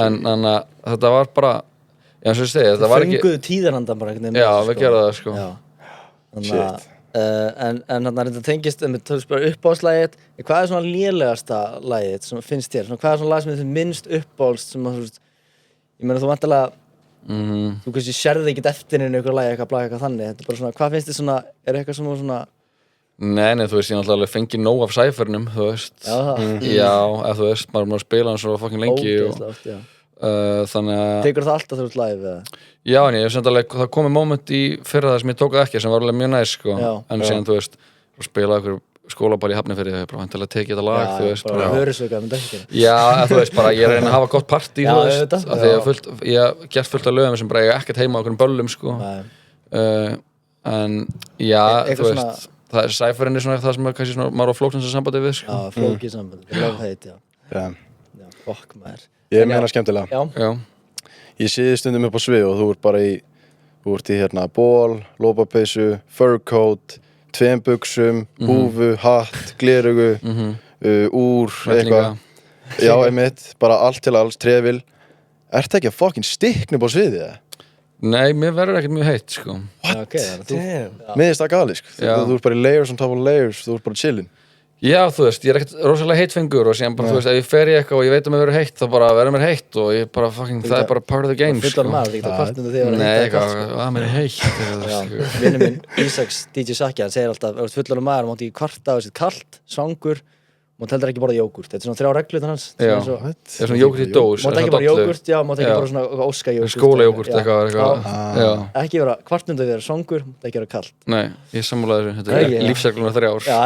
C: En þetta var bara, já, eins og ég segi, þetta var ekki...
A: Fenguðu tíðarandan bara einhvern veginn.
C: Já, við gerðum það, sko.
A: Shit. En þarna þetta tengist uppáhaldslagið, hvað er svona lélegasta lagið sem finnst þér? Hvað er svona lag sem þið minnst uppáhalds sem að, ég meina þú vantarlega, þú kannski sérði ekkert eftir henni ykkur lagi eitthvað þannig, þetta er bara svona, hvað finnst þið svona, er eitthvað sem svona...
C: Nei, þú veist, ég náttúrulega fengi nóg af Cyphernum, þú veist. Já, þú veist, maður spila hann svo fucking lengi og... Þannig að...
A: Tekur það alltaf þurft live, eða?
C: Já, en ég hef samt alveg, það komið moment í fyrra það sem ég tók það ekki, sem var alveg mjög næst, sko. En síðan, þú veist, spilaði skólaball í Hafnarfirði bara vantilega tekið þetta lag, þú veist
A: bara vörusauka, myndi ekki gera
C: já, þú veist, bara ég reyna að hafa gott partí, þú veist af því ég hef gert fullt af lögum sem bara ég ekkert heima á okkur böllum, sko en, já, þú veist það er sæfurinn svona það sem er kannski svona maður á flóknans sambandi við, sko
A: já, flókið sambandi, love hate, já fokk maður
B: ég meina skemmtilega
C: já
B: ég sé stundum upp á svið og þú ert í hérna ból, lopapeysu, furcoat, tveim buxum, húfu, hatt, glerugu, úr, eitthvað. Já, einmitt, bara allt til alls, trefil. Ertu ekki að fucking stikna upp á sviðið, eða?
C: Nei, mér verður ekkert mjög heitt, sko.
A: What?
B: Mér finnst það gali, sko. Þú ert bara í layers on top of layers, þú ert bara chillin.
C: Já, þú veist, ég er ekkert rosalega heitfengur og síðan bara, þú veist, ef ég fer í eitthvað og ég veit að mér verður heitt, þá bara verður mér heitt og ég bara fucking, það er bara part of the game, sko.
A: Fullar maður, ekki það kvartinu þegar
C: nei, eitthvað, að mér er heitt.
A: Vinur minn, Ísaks DJ Sakki, hann segir alltaf, ef þú ert fullar maður, mátti ekki kvarta á þessi kalt, svangur, mátti heldur ekki borða jógurt. Þetta er svona 3 reglur þannig hans.
C: Já, það er svona jógurt í dós.
A: Mátti ekki borða jógurt, já, mátti ekki borða svona óska jógurt.
C: Skólajógurt, eitthvað.
A: Ekki vera kvartnund að vera svangur, mátti ekki vera kalt.
C: Nei, ég sammála þessu, þetta er lífsregluna 3 ár.
A: Já,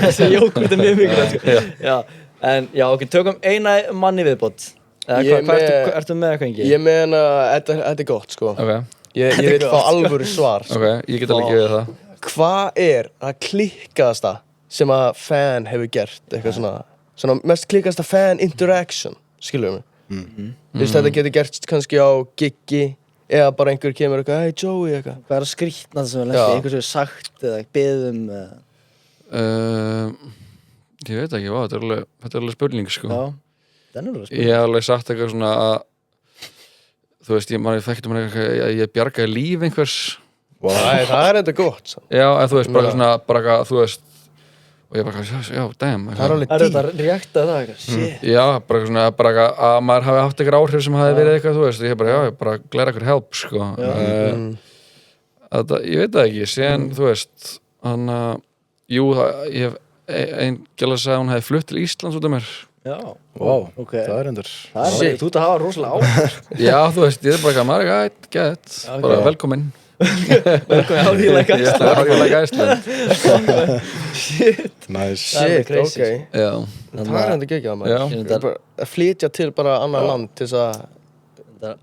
A: þessi jógurt er mjög mikilvægt. Já, en já, ok, tökum eina mann í viðbót. Ertu með eitthvað engi?
D: Ég meina, þetta er gott, sko. Ég vil fá alvöru svar.
C: Ok, ég get alveg gefið það.
D: Hvað er að klikkaðasta sem að fan hefur gert, eitthvað svona mest klikkasta fan interaction, skilur mig þú veist, þetta getur gert kannski á giggi eða bara einhver kemur eitthvað, hey Joey, eitthvað
A: hvað er að skrýtna það sem við lendi, einhver sem er sagt eða beðum
C: ég veit ekki, þetta er alveg spurning, sko
A: já, það er alveg spurning
C: ég hef alveg sagt eitthvað svona að þú veist, ég þekkti um eitthvað að ég bjargaði líf einhvers
D: það er þetta gott
C: já, en þú veist, bara þú veist og ég bara, já, damn
D: það er alveg
A: dýr það reakta það eitthvað, shit
C: já, bara að maður hafi haft eitthvað áhrif sem hafi verið eitthvað, þú veist ég bara, já, bara glera eitthvað help, sko ég veit það ekki, síðan, þú veist hann jú, ég hef einn gæla að segja að hún hefði flutt til Íslands út af mér
A: já,
B: ok, það er endur
A: shit, þú ert að hafa rosalega áhrif
C: já, þú veist, ég er bara, maður er ekki gett bara velkominn
A: velkomin, how do you like Iceland?
C: How do you like Iceland?
A: Shit
B: nice
D: shit, ok
C: já
D: það er enda geggjað maður að flytja til bara annar land til þess að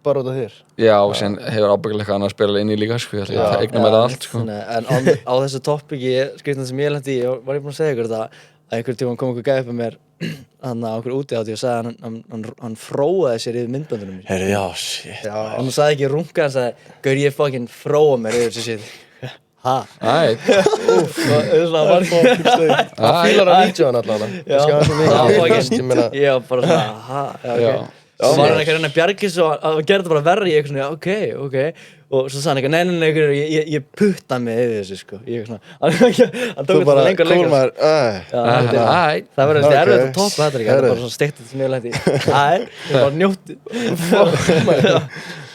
D: bara út af þér
C: já, og sen hefur ábyggilega eitthvað annað að spila inn í líka, sko ég eigna með það allt, sko
A: en á þessu topiki, skriftan sem ég lendi í var ég búinn að segja ykkur þetta að einhvern tímann kom einhver gæði upp með mér hann á okkur útihátti og sagði hann fróaði sér yfir myndböndunum mér
B: herri, já, shit
A: hann sagði ekki runga, hann sagði gaur ég fucking fróa mér yfir þessi shit ha?
C: æt
A: það
D: fílar að vídjóðan allan
A: já, bara svona ha, ok og var hann eitthvað reyna að bjarga þessu og hann gerði það bara verri í eitthvað svona, ok og svo sagði hann eitthvað, nei, ég putta mig yfir þessu, sko ég hann tók þetta lengur það verður þessi erfitt að toppa þetta það er bara svona steikt þetta sem ég lætti það er bara njótti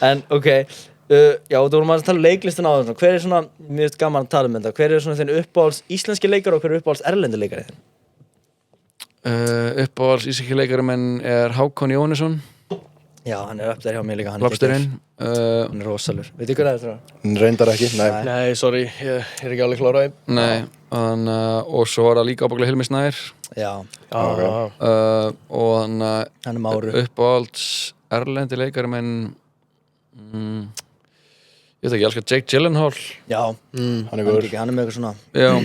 A: en ok já, þú vorum að tala leiklistin á það hver er svona, mér finnst gaman að tala um þetta hver er svona þinn uppáhalds íslenski leikari og hver er uppáhalds erlendi leikari þinn?
C: Uppáhalds íslenski leikari minn er Hákon Jóhannesson
A: já, hann er upp der hjá mér líka
C: Lobsterinn
A: hann er rosalur, veit ykkur það þetta?
B: reyndar ekki,
D: nei, sorry, ég er ekki alveg kláraði
C: nei, og svo var það líka ábyggilega Hilmi Snær
A: já
C: og hann
A: er Máru
C: uppáhalds erlendi leikari minn ég veit ekki, ég elskar Jake Gyllenhaal
A: já, hann er með eitthvað svona
C: já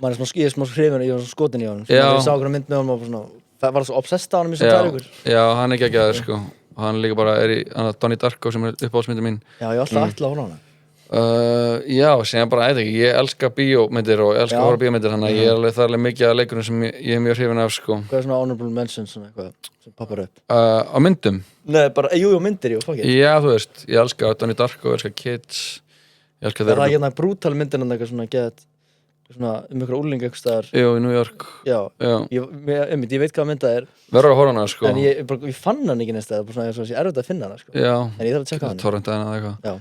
A: ég er smá hrifin, ég var svona skotin í honum ég sá okkur mynd með honum og svona það var svo obsessed á honum í svona 2 vikur
C: já, hann er geggjaður, sko og hann líka bara er í Donnie Darko sem er uppáhaldsmyndin mín
A: já, ég alltaf ætla að horfa á hana
C: já, sem bara, ég elska bíómyndir og elska að horfa bíómyndir þannig að ég er alveg þarlega mikið af leikurinn sem ég er mjög hrifin af, sko
A: hvað er svona honorable mentions, svona eitthvað sem poppar upp
C: á myndum?
A: nei, bara, jú, myndir, jú, fuck it
C: já, þú veist, ég elska Donnie Darko, ég elska Kids ég elska
A: það er hérna brútal myndin en eitthvað svona get svona ykkur úrling eitthvað staðar
C: já, í New York
A: já, ég veit hvað mynd það er
C: verður að horfa hana, sko
A: en ég fann hann ekki næst það er erfitt að finna hana, sko
C: já,
A: en ég þarf að tjekka hann
C: torrentaðina eða eitthvað já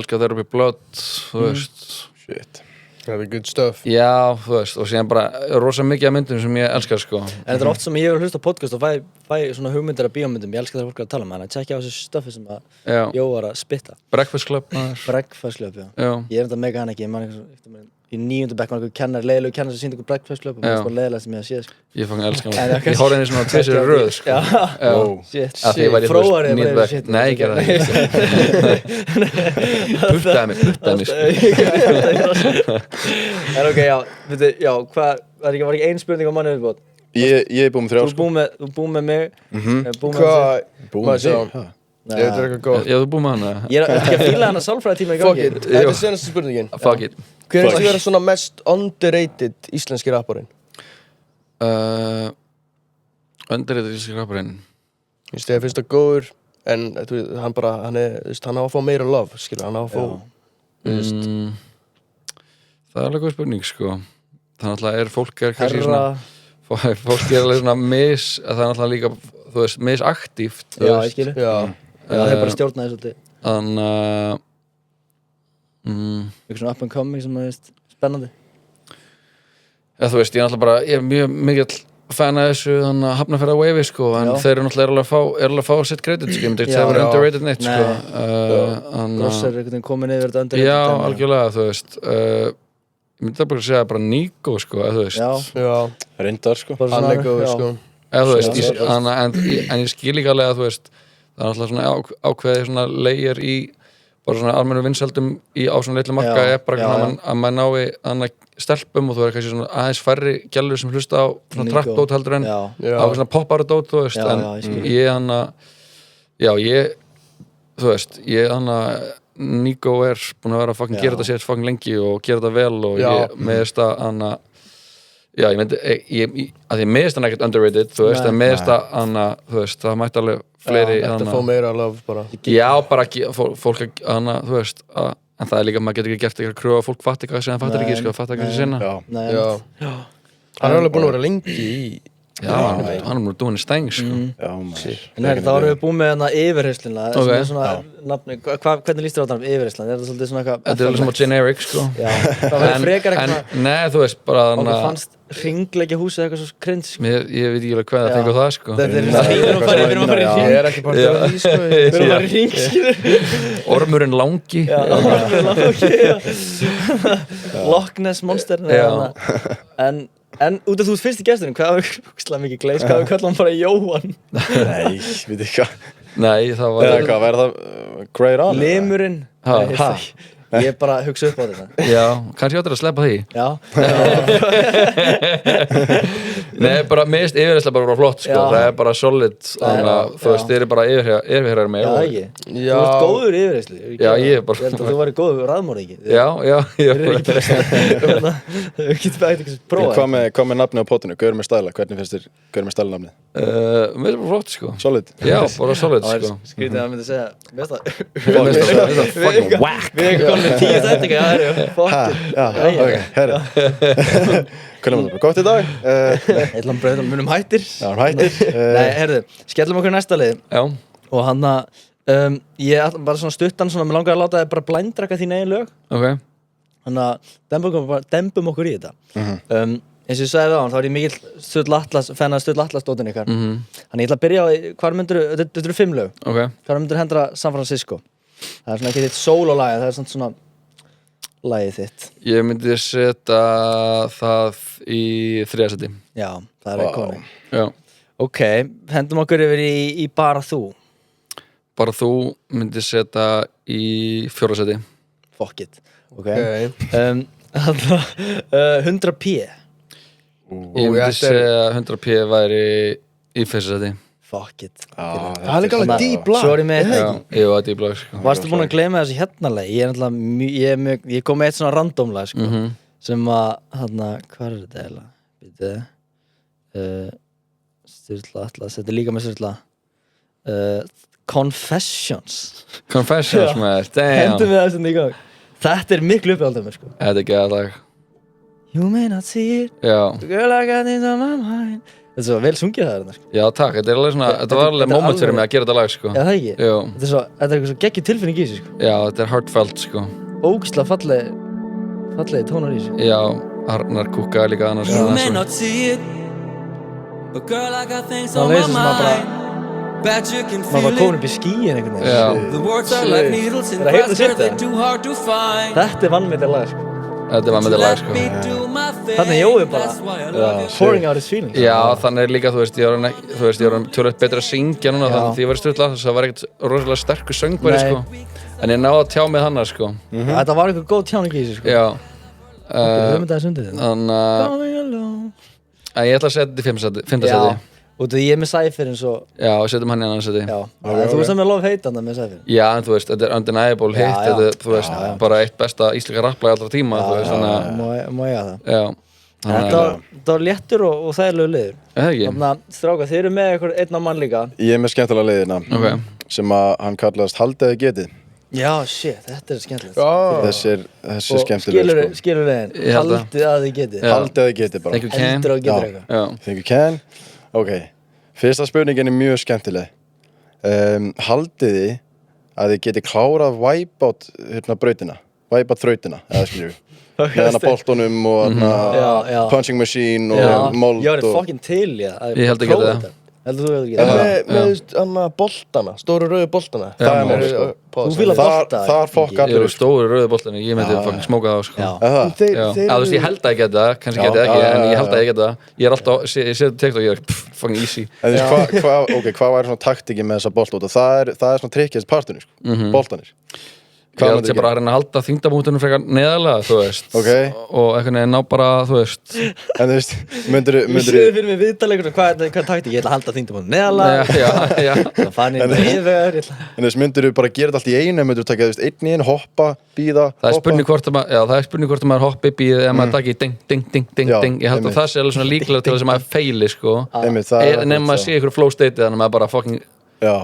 C: elska There Will Be Blood, þú veist
B: shit
D: það er good stuff
C: já, þú veist, og síðan bara rosa mikið af myndum sem ég elskar, sko
A: en þetta er oft sem ég hefur hlust á podcast og fæ svona hugmyndir af bíómyndum ég elska það fólk að tala um hana tjekka á þessu stöffi sem að Jó var að spitta
C: Breakfast Club
A: Breakfast Club, já ég er enda mega hann ekki í 9. bekk var einhver kennari, leiðilegu kennari sem sýndi okkur Breakfast Club og mér finnst bara leiðilegast sem ég hef séð sko.
C: Ég fann elska hann ég horfði henni svona tvisir í röð sko.
A: Shit,
C: Af því ég var í
A: fróðari
C: níunda bekk. Nei, ég gerði það ekki puttaði mig sko.
A: En ok, já, hvað var ekki ein spurning á manni viðbót?
B: Ég er búinn með 3 sko.
A: Þú búinn með mig
B: Búinn með þig
D: Ég veit eitthvað góð
C: Já, þú búið með hana
A: Ég er ekki að fíla hana sálfræðitíma í
D: Fuck
A: gangi
D: it, þetta senasta spurningin
C: Fuck it
D: Hver er vera svona mest underrated íslenski rapparinn?
C: Underrated íslenski rapparinn
D: Ég finnst það góður en hann á að fá meira love skilur, hann á að fá
C: Það er alveg góð spurning sko Þannig að fólk er kannski svona fólk er alveg svona það er alltaf líka þú veist, misaktíft
A: Já, ég skilu það er bara stjórnaði svolítið
C: Þannig
A: eitthvað svona up and coming sem er spennandi
C: þú veist, ég er mjög mikill fan af þessu þannig að Hafnarfjarðar Wavy sko en þeir eru náttúrulega að fá sitt credit sko, ég myndi ekki að það vera underrated neitt sko
A: Ross er einhvern veginn komin yfir þetta underrated
C: Já, algjörlega, þú veist ég myndi það bara að segja bara Nico sko, þú veist
D: Já,
B: reyndar sko
D: hann er góður sko
C: þú veist, en ég skil ekki alveg að þú veist það er alltaf svona ákveðið svona layer í bara svona almennu vinsældum á svona litlu marka er bara að maður nái annað stelpum og þú er kannski svona aðeins færri gælur sem hlusta á svona trap-dót heldur en á svona pop-art-dót, þú veist en þú veist, Nico er búin að vera að gera þetta sér fucking lengi og gera þetta vel og ég meðist að ég myndi, að ég meðist hann ekkert underrated, þú veist, en meðist að þú veist, það mætti alveg fleiri
D: þetta fá meira love bara
C: bara fólk þú veist, en það er líka, maður getur ekki gert eitthvað kröfu að fólk fatt eitthvað sem það fattar ekki, sko, fattar ekki sinna
D: hann er alveg búin að vera lengi í
C: hann er múin að dúinni steng, sko
A: En þá erum við búin með hana yfirheysluna sem er svona nafni, hvernig líst þér á þetta yfirheyslan? Er það svolítið svona eitthvað
C: Þetta er alveg svona generic, sko
A: Það verður frekar eitthvað
C: Nei, þú veist, bara
A: og það fannst hringleikja húsið eitthvað svo cringe sko.
C: Ég veit ekki alveg hvað það fengur það, sko
A: Þetta er við erum að fara í hring
D: Ég er ekki bara til því, sko
A: Við erum að fara í hring, skilur
C: Ormurinn langi
A: Loch Ness monster En út af þú fyrst í gesturinn, hvað var húkslega mikið gleys, hvað var kallan bara Jóhann?
B: Nei, veit ekki hvað
C: Nei, það var
B: Eða hvað, verður það Great On?
A: Limurinn Ég bara hugsa upp á þetta
C: Já, kannski áttur að sleppa því
A: Já
C: Nei, bara mest yfirheysla bara flott, sko Það er bara solid, þannig að þú veist, þið eru bara yfirherrar með
A: Já, ekki Þú ert góður yfirheyslu
C: Já, ég er bara
A: Ég held að þú væri góður raðmórðingi
C: Já
A: Þeir eru ekki bara Þau getur bara eitthvað prófa
B: Hvað með nafni á potinu? Gaur með stæla? Hvernig finnst þér gaur með stæla nafni?
C: Mér er bara flott, sko
B: Solid?
C: Já, bara solid, sko
A: Skrítið að hann myndi segja Mér
C: Mér finnst það fucking whack
A: Við erum komin 10 þættinga Já, það eru Fuck
B: Já, ok, herra Hvernig var það? Gott í dag?
A: Eitthvað breyðum munum hættir
B: Já, hættir
A: Nei, herðu, skellum okkur næsta lið
C: Já
A: Og hann ég bara svona stuttan svona, mér langar að láta þið bara blindrakka þín eigin lög
C: Ok
A: Þannig að dembum okkur í þetta Eins og ég sagði á hann, þá er ég mikill Stull Atlas, fennar Stull Atlas dótin ykkar Þannig ég ætla að byrja á, hvar myndir þetta eru 5 lög
C: Ok
A: Hvar myndir hendra San Francisco Það er svona ekki þitt solo-lagi, það er svona lagið þitt
C: Ég myndi setja það í 3. seti
A: Já, það er iconic
C: Já
A: Ok, hendum okkur yfir í Bara þú
C: Bara þú myndi setja í 4. seti
A: Fuck it Ok 100p
C: Ég myndi segja 100p væri í 1. seti
A: Fuck it
D: Það er líka alveg deep lag
A: Svo er ég með
C: Já, ég var deep lag, sko
A: Varstu búin að gleyma þessu hérnaleg? Ég kom með eitt svona randomlag sko, sem að, hvað er þetta eiginlega? Býtu Sturla Atlas, þetta er líka með Sturla Confessions
C: maður, damn
A: Hendum við þessu í gang Þetta er miklu uppáhald af mér sko
C: Þetta er geða lag
A: You may not see it
C: Já,
A: Girl I got it on my mind Þetta er svo vel sungið það þarna sko
C: já takk, þetta er alveg svona Þetta var alveg
A: þetta er
C: moment fyrir
A: alveg-
C: mig að gera þetta lag, sko
A: Já það ekki
C: Jú,
A: Þetta er eitthvað svo geggjur tilfinning í þessu sko
C: já, þetta er heartfelt, sko
A: Ógislega fallegi tónar í þessu
C: Já, Arnar Kúka er líka annars
E: You
C: svona,
E: may
C: sko.
E: not see it, but girl, I got things
A: Það
E: on my
A: leysir sem að bara
E: mind. Bet you can
A: Maður
E: feel
A: var komin
E: it.
A: upp í skíin einhvern veginn
C: Já,
E: The words are like needles in
A: Er það heitt að
E: grass, girl,
A: setja?
E: they're too hard to find.
A: Þetta er vannmyndið lag sko
C: Þetta var með þetta lag, sko.
A: Þannig Jói bara pouring out his feelings.
C: Já, þannig líka, þú veist, ég var tjóðlega betur að syngja núna, þannig að því ég var í stjórnlega þess að það var ekkert rosalega sterkur söngvari, sko. En ég náði að tjá með hana, sko.
A: Þetta var eitthvað góð tjáning í þessu, sko.
C: Já.
A: Þannig
C: að ég ætla að setja þetta í 5. seti.
A: Út af ég er með Cypher eins og...
C: Já, setjum hann í annan seti.
A: Já, þú veist að mér lof heitanda með Cypher.
C: Já, en þú veist, þetta er undeniable hit, þetta er, þú veist, bara eitt besta íslenska rapplag allra tíma, þú veist, þannig að...
A: Má ég að það.
C: Já.
A: Þetta var léttur og þægilegu liður.
C: Er það ekki?
A: Þannig að, strákar, þið eru með eitthvað einn á mann líka.
B: Ég er með skemmtilega leiðina sem að hann kallast Haldið eða getið.
A: Já, shit, þetta er skemmtilegt.
B: Þessi er skemmtilega, sko.
A: Skilur leiðin, haldið að þið getið.
B: Haldið eða getið bara.
C: Think you can.
A: Heldur og getur eitthvað.
B: Think you can. Ok, fyrsta spurningin er mjög skemmtileg. Haldið þið að þið geti klárað wipeout brautina, wipeout þrautina, eða skilur við. Með hana boltunum og hana punching machine og mold og...
A: Já, það er fucking til, já.
C: Ég held að geta það.
A: Heldur þú að geta það?
D: Með hana boltana, stóru rauðu boltana.
B: Það er mál, sko.
A: Þú fílar bolta.
B: Þar fokk
C: Ég
B: allir
C: eru stóru rauðu boltani, ég myndi fucking smóka það, sko.
A: Já.
C: Þú veist, ég held að ég geta það, kannski geta ég ekki, en ég held að ég geta það. Ég er alltaf, ég setur TikTok og ég er fucking easy.
B: En þú veist, hvað væri svona taktikinn með þessa bolta út? Það er svona trikkjast parturinn, sko, boltanir.
C: Ég held ég bara að reyna að halda þyngdamútunum frekar neðarlega, þú veist.
B: Ok.
C: Og einhvern veginn ná bara, þú veist.
B: En þú veist, myndirðu...
A: Ég séu fyrir mig viðtalegur, hvað er taktík? Ég ætla að halda þyngdamónum neðarlega.
C: Já.
A: Það fann ég með yfir.
B: En þú veist, myndirðu bara gera þetta allt í einu, myndirðu taka, þú veist, einn í einu, hoppa, bíða,
C: Það er spurning hvort að maður hoppi, býði, ef maður taki ding, ding, ding, ding,
B: Já,
C: ding. Ég held að það sé alveg svona líklega til þess að maður feili, sko. Nefnum maður sé ykkur flow state þannig að maður bara fucking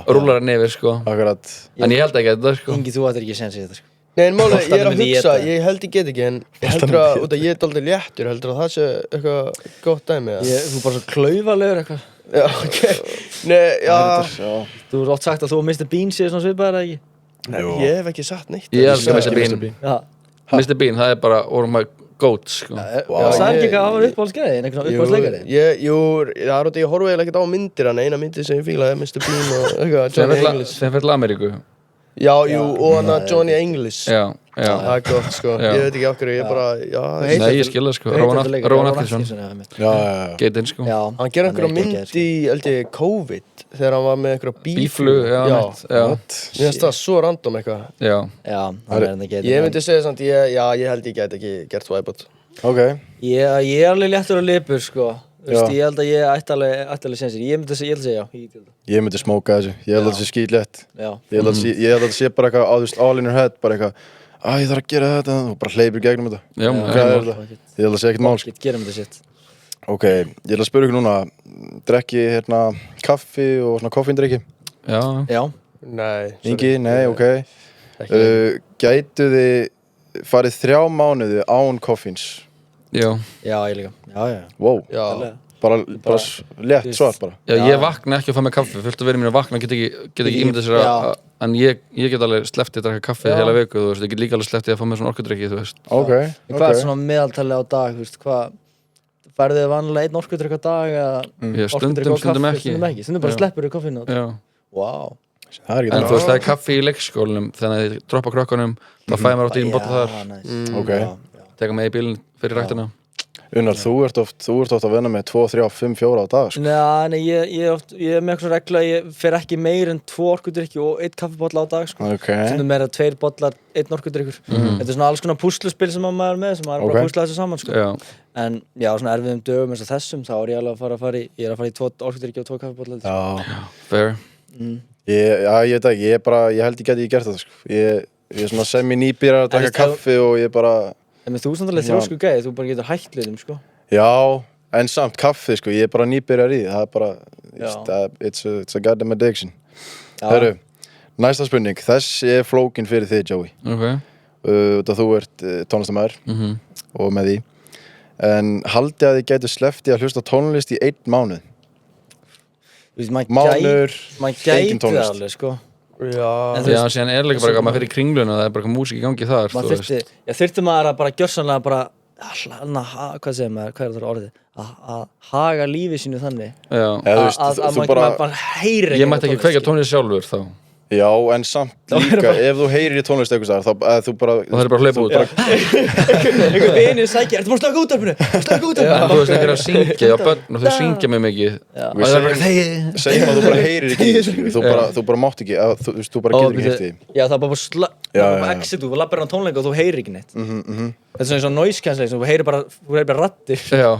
C: rúlar hann yfir, sko.
B: Akkurat.
C: En ég held ekki að þetta, sko.
A: Ingi, þú ættir ekki sens í þetta, sko.
D: Nei, en máli, ég er að
A: myndi
D: hugsa,
A: éta.
D: ég held ég get ekki, en ég heldur að, út að ég er dálítið léttur, heldur að það sé eitthvað gott dæmi, eða?
A: Þú er bara svo klaufalegur eitthvað.
D: Já, ok. Nei, já.
A: Þú hefur oft sagt að þú og Mr. Bean séu svona svipaðir, eða ekki?
D: Nei, ég hef ekki sagt neitt.
C: Ég elskar Mr. Bean.
A: Já.
C: Mr. Bean, það er bara one of my goats, sko.
A: Það er ekki hvað að hafa uppáhaldsgæði, en eitthvað uppáhaldsleikari.
D: Jú, það er út að ég horfa eiginlega ekkert á myndir, en eina myndir sem ég fílaði er Mr. Bean og eitthvað, Johnny English.
C: Sem fyrir Ameríku.
D: Já, jú, og hann að Johnny English.
C: Já.
D: Það er gott, sko. Ég veit ekki okkur, ég bara,
C: Nei, ég skil það, sko. Róan Atkinson.
B: Já.
C: Geitinn, sko.
A: Já.
D: Hann gerði einhverja mynd í, held ég, COVID, þegar hann var með einhverja
C: Býflug, já.
D: Mér finnst það svo random eitthvað.
C: Já.
A: Já, það er enda getið.
D: Ég myndi segja samt, ég held ég get ekki gert wipeout.
B: Ok.
A: Ég er alveg léttur og lipur, sko. Þú veist, ég held að ég ætti alveg sensir. Ég myndi segja já.
B: Ég myndi smóka þessu. Ég held að það sé skítlegt.
A: Já.
B: Ég held að það sé bara eitthvað, þú veist, all in your head, bara eitthvað, ég þarf að gera þetta, og bara hleypur gegnum þetta.
C: Já,
B: Hvað er þetta? Ég held að það sé ekkert mál, sko.
A: Gerum þetta sitt.
B: Ok, ég ætla að spyrja ykkur núna, drekki kaffi og svona koffíndrykki?
A: Já.
D: Nei.
B: Ingi, nei, ok. Gætu þið farið 3 mánuði án koffíns?
C: Já.
A: Já, ég líka. Já.
B: Wow.
D: Já.
B: Bara létt svar bara.
C: Já, ég vakna ekki að fá mig kaffi, fullt að vera mínu að vakna get ekki ímyndið sér að, en ég get alveg sleppt í að drekka kaffi heila viku, þú veist, ég get líka alveg sleppt í að fá mig svona orkudrykki, þú veist.
B: Ok.
A: Hvað er svona meðaltali á dag, þú veist, færðu þið vanlega einn orkudrykk á dag eða
C: stundum ekki.
A: Stundum bara sleppur þið koffín á dag.
C: Já.
A: Wow.
B: Það er
C: En þú veist, það er kaffi í leikskólanum, þannig að ég droppa krökkunum, þá fæ mér átt í bolla þar,
B: Ok.
C: teka mig í bílinn fyrir ræktina.
B: Unnar, þú ert oft að vinna með 2, 3, 5, 4 á dag, sko.
A: Nei, ég er með eitthvað regla að ég fer ekki meir en 2 orkudrykki og 1 kaffibolla á dag, sko.
B: Ok.
A: Stundum meira 2 bollar, 1 orkudrykkur. Þetta er svona alls konar púsluspil sem maður er með, sem maður er bara að púsla þessu saman, sko.
C: Já.
A: En já, svona erfiðum dögum eins og þessum, þá er ég alveg að fara í 2 orkudrykki og 2 kaffibolla.
B: Já.
C: Fair.
B: Ég veit ekki, ég held ég geti gert þetta, sko. Ég er svona semi-nýbýrar að drekka kaffi og ég bara...
A: En þú er samt alveg þrjósku gæði, þú bara getur hætt liðum, sko.
B: Já, en samt kaffi, sko, ég er bara nýbyrjar í því, það er bara, it's a goddamn addiction. Hörru, næsta spurning, þessi er flókin fyrir þig, Joey.
C: Ok.
B: Þú ert tónlistarmaður og með því, en haldið að þið gætu sleppt í að hlusta tónlist í 1 mánuð? Mánuður, engin tónlist.
A: Alveg, sko.
D: Já.
C: Já, síðan er líka bara eitthvað, maður fyrir kringluna, það er bara eitthvað músík í gangi þar, þú veist.
A: Þyrfti maður að bara gjörsamlega bara, hvað segir maður, hvað er það orðið? Að haga lífi sínu þannig.
C: Já.
A: Að maður bara heyri
C: Ég mætti ekki kveikja tónlist sjálfur þá.
B: Já, en samt líka, ef þú heyrir í tónlist eitthvað staðar, þá að þú bara...
C: Og það er bara að hlaupa út.
A: Einhver vinur sækja, ertu bara að slaka útvarpinu? Slaka útvarpinu?
C: Þú veist, þeir að syngja á börn og þau syngja mig mikið. Og það er bara,
B: Segjum að þú bara heyrir ekki í því, þú bara mátt ekki, þú bara getur ekki heyrt í því.
A: Já, það er bara exit, þú lappar á tónleika og þú heyrir ekki neitt. Þetta er svona eins og noise cancellation, þú heyrir bara raddir.
C: Já.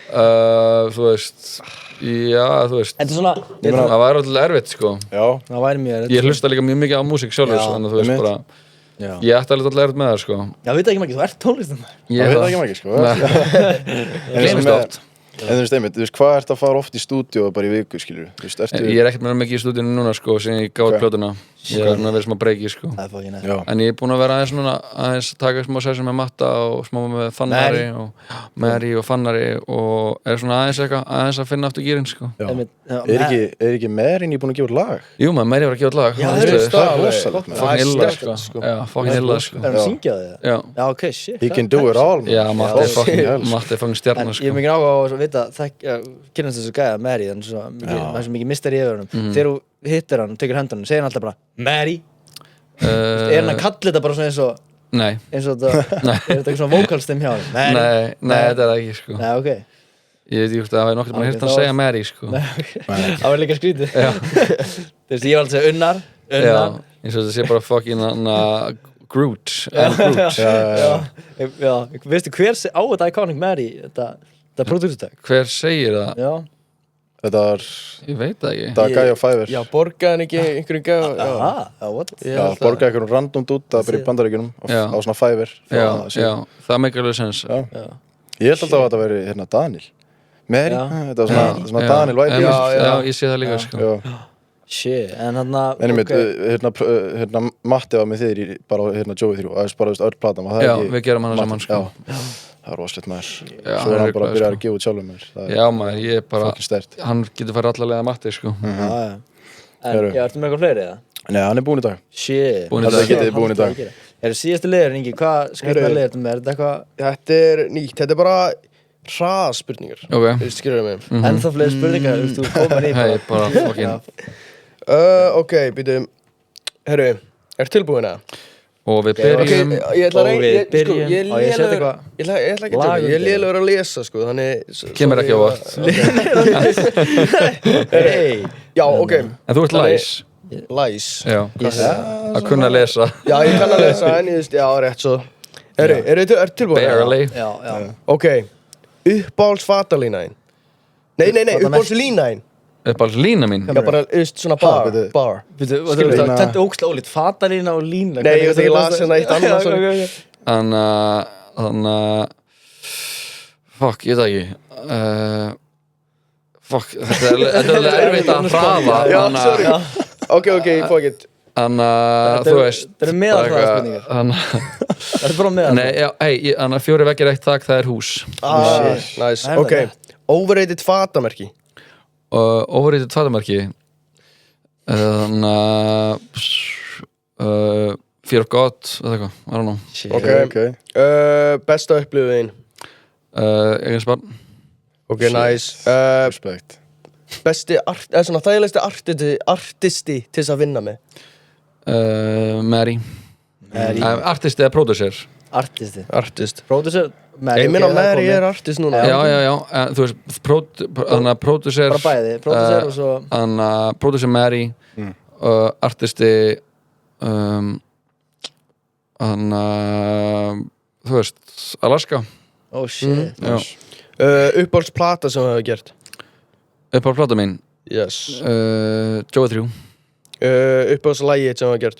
C: Þú veist, þú veist.
A: Þetta er svona...
C: Það væri alltaf erfitt, sko.
B: Já.
A: Það væri mjög erfitt.
C: Ég hlusta líka mjög mikið á músík sjálfur, þannig að þú veist bara... Ég ætti alveg alltaf erfitt með það, sko.
A: Já, veit ekki margir, þú ert tónlistarmaður.
B: Það veit ekki margir, sko.
C: Gleymist oft.
B: En þú veist, einmitt, þú veist, hvað ert að fara oft í stúdíó bara í viku, skilur? Þú veist, ertu...
C: Ég er ekkert með mikið í stúdíunum núna, sko, sem ég gáði plötuna. Ég er að vera smá breyki, sko.
A: Það er fokkin næst.
C: En ég er búinn að vera aðeins núna, aðeins taka smá session með Matta og smá með Fannari og Mary og Fannari og er svona aðeins að finna aftur gírinn, sko.
B: Er ekki Merin búinn að gefa út lag?
C: Jú, Mary var að gefa út lag.
A: Já,
B: það er rosalegt.
C: Fucking illa, sko. Já, fucking illa, sko.
A: Er hann að syngja það?
C: Já.
A: Já, ok, shit.
B: He can do it all, man.
C: Já, Matti er fucking stjarnar,
A: Ég
C: sko.
A: er mikið áhuga á að vita, kynnast þessu gæja, Mary, þannig að það er svo mikið mysteri yfir honum. Þegar þú hittir hann og tekur höndunum, segir hann alltaf bara Mary. Er hann að kalla þetta bara svona eins og þetta, er þetta eitthvað svona vokalstem hjá hann?
C: Nei, þetta er það ekki, sko.
A: Nei, ok.
C: Ég veit ekki að það var nokkur mann að hérna að segja Mary, sko.
A: Það var líka skrítið. Þú veist, ég var alltaf að segja Unnar.
C: Já, eins og þetta sé bara fucking Groot.
A: Já, veistu hver á þetta Iconic Mary, þetta produktutag?
C: Hver segir það?
A: Já.
B: Þetta var...
C: Ég veit það ekki.
B: Það var gæja á Fiverr.
D: Já, borgaði hann ekki einhverjum gæja.
A: What?
B: Já, borgaði einhverjum random út að byrja í Bandaríkjunum á svona Fiverr.
C: Já, það make alveg sens.
B: Ég held alltaf að þetta væri hérna Daniel. Mary, þetta var svona Daniel White.
C: Já, ég sé það líka, sko.
A: Shit, en hann að...
B: En ég mitt, hérna Matti var með þér bara hérna Joey 3 og það er bara öll platan.
C: Já, við gerum hana saman, sko.
B: Það er rosalegt maður.
C: Já,
B: svo er hann bara að byrja að gefa út sjálfum mér.
C: Já maður, ég er bara, hann getur farið allarlega Matti, sko.
A: En, ertu með eitthvað fleiri, eða?
B: Nei, hann er búinn í dag.
A: Shit.
B: Það getið búinn í dag.
A: Er það síðastu liður, Ingi? Hvað skrifnaði liður þetta með? Er þetta eitthvað?
D: Þetta er nýtt, þetta er bara hraðspurningar.
C: Ok.
D: Skilur mig.
A: Ennþá fleiri spurningar, þú komar í
C: bara. Hei, bara fucking.
D: Ok, býtum. Herru, tilbúin eða?
C: Og við byrjum.
D: Ég ætla að reyna, ég er lélegur að lesa, sko, þannig...
C: Kemur ekki á vatn.
D: Já, ok.
C: En þú ert læs.
D: Læs.
C: Já. Að kunna lesa.
D: Já, ég kann að lesa, en ég veist, já, rétt svo. Eru tilbúin?
C: Barely.
A: Já.
D: Ok, uppáhalds fatalínaðinn. Nei, uppáhalds línaðinn.
C: Uppáhalds lína mín.
D: Já, bara, svona bar.
A: Þetta er ógstlega ólít, fatalína og lína.
D: Nei, ég las hérna eitt annað, sorry.
C: Þannig að... Fuck, ég veit það ekki. Fuck, þetta er alveg erfitt að hraða.
D: Já, sorry. Ok, fuck it.
C: Þannig að, þú veist...
A: Þetta er meðalhraðaspurningar. Þetta er bara meðalhraða.
C: Nei, já, þannig að 4 veggir eitt þak, það er hús.
D: Nice, ok. Overrated fatamerki.
C: Overrated fatamerki. Þannig að... Fear of God, eða eitthvað, I don't know.
D: Ok. Besta upplifuðin.
C: Eigin spann.
D: Ok, nice.
B: Respekt.
D: Besti, svona þægilegsti artisti til þess að vinna með.
C: Mary. Artisti eða producer?
A: Artist. Producer?
D: Ég minna Mary er artist núna.
C: Já. Þú veist, producer...
A: Bara bæði, producer og svo...
C: Producer Mary. Artisti... þú veist, Alaska.
A: Oh shit.
D: Uppáhaldsplata sem þú hefur gert?
C: Uppáhaldsplata mín?
D: Yes.
C: Joey 3.
D: Uppáhaldslægi sem þú hefur gert?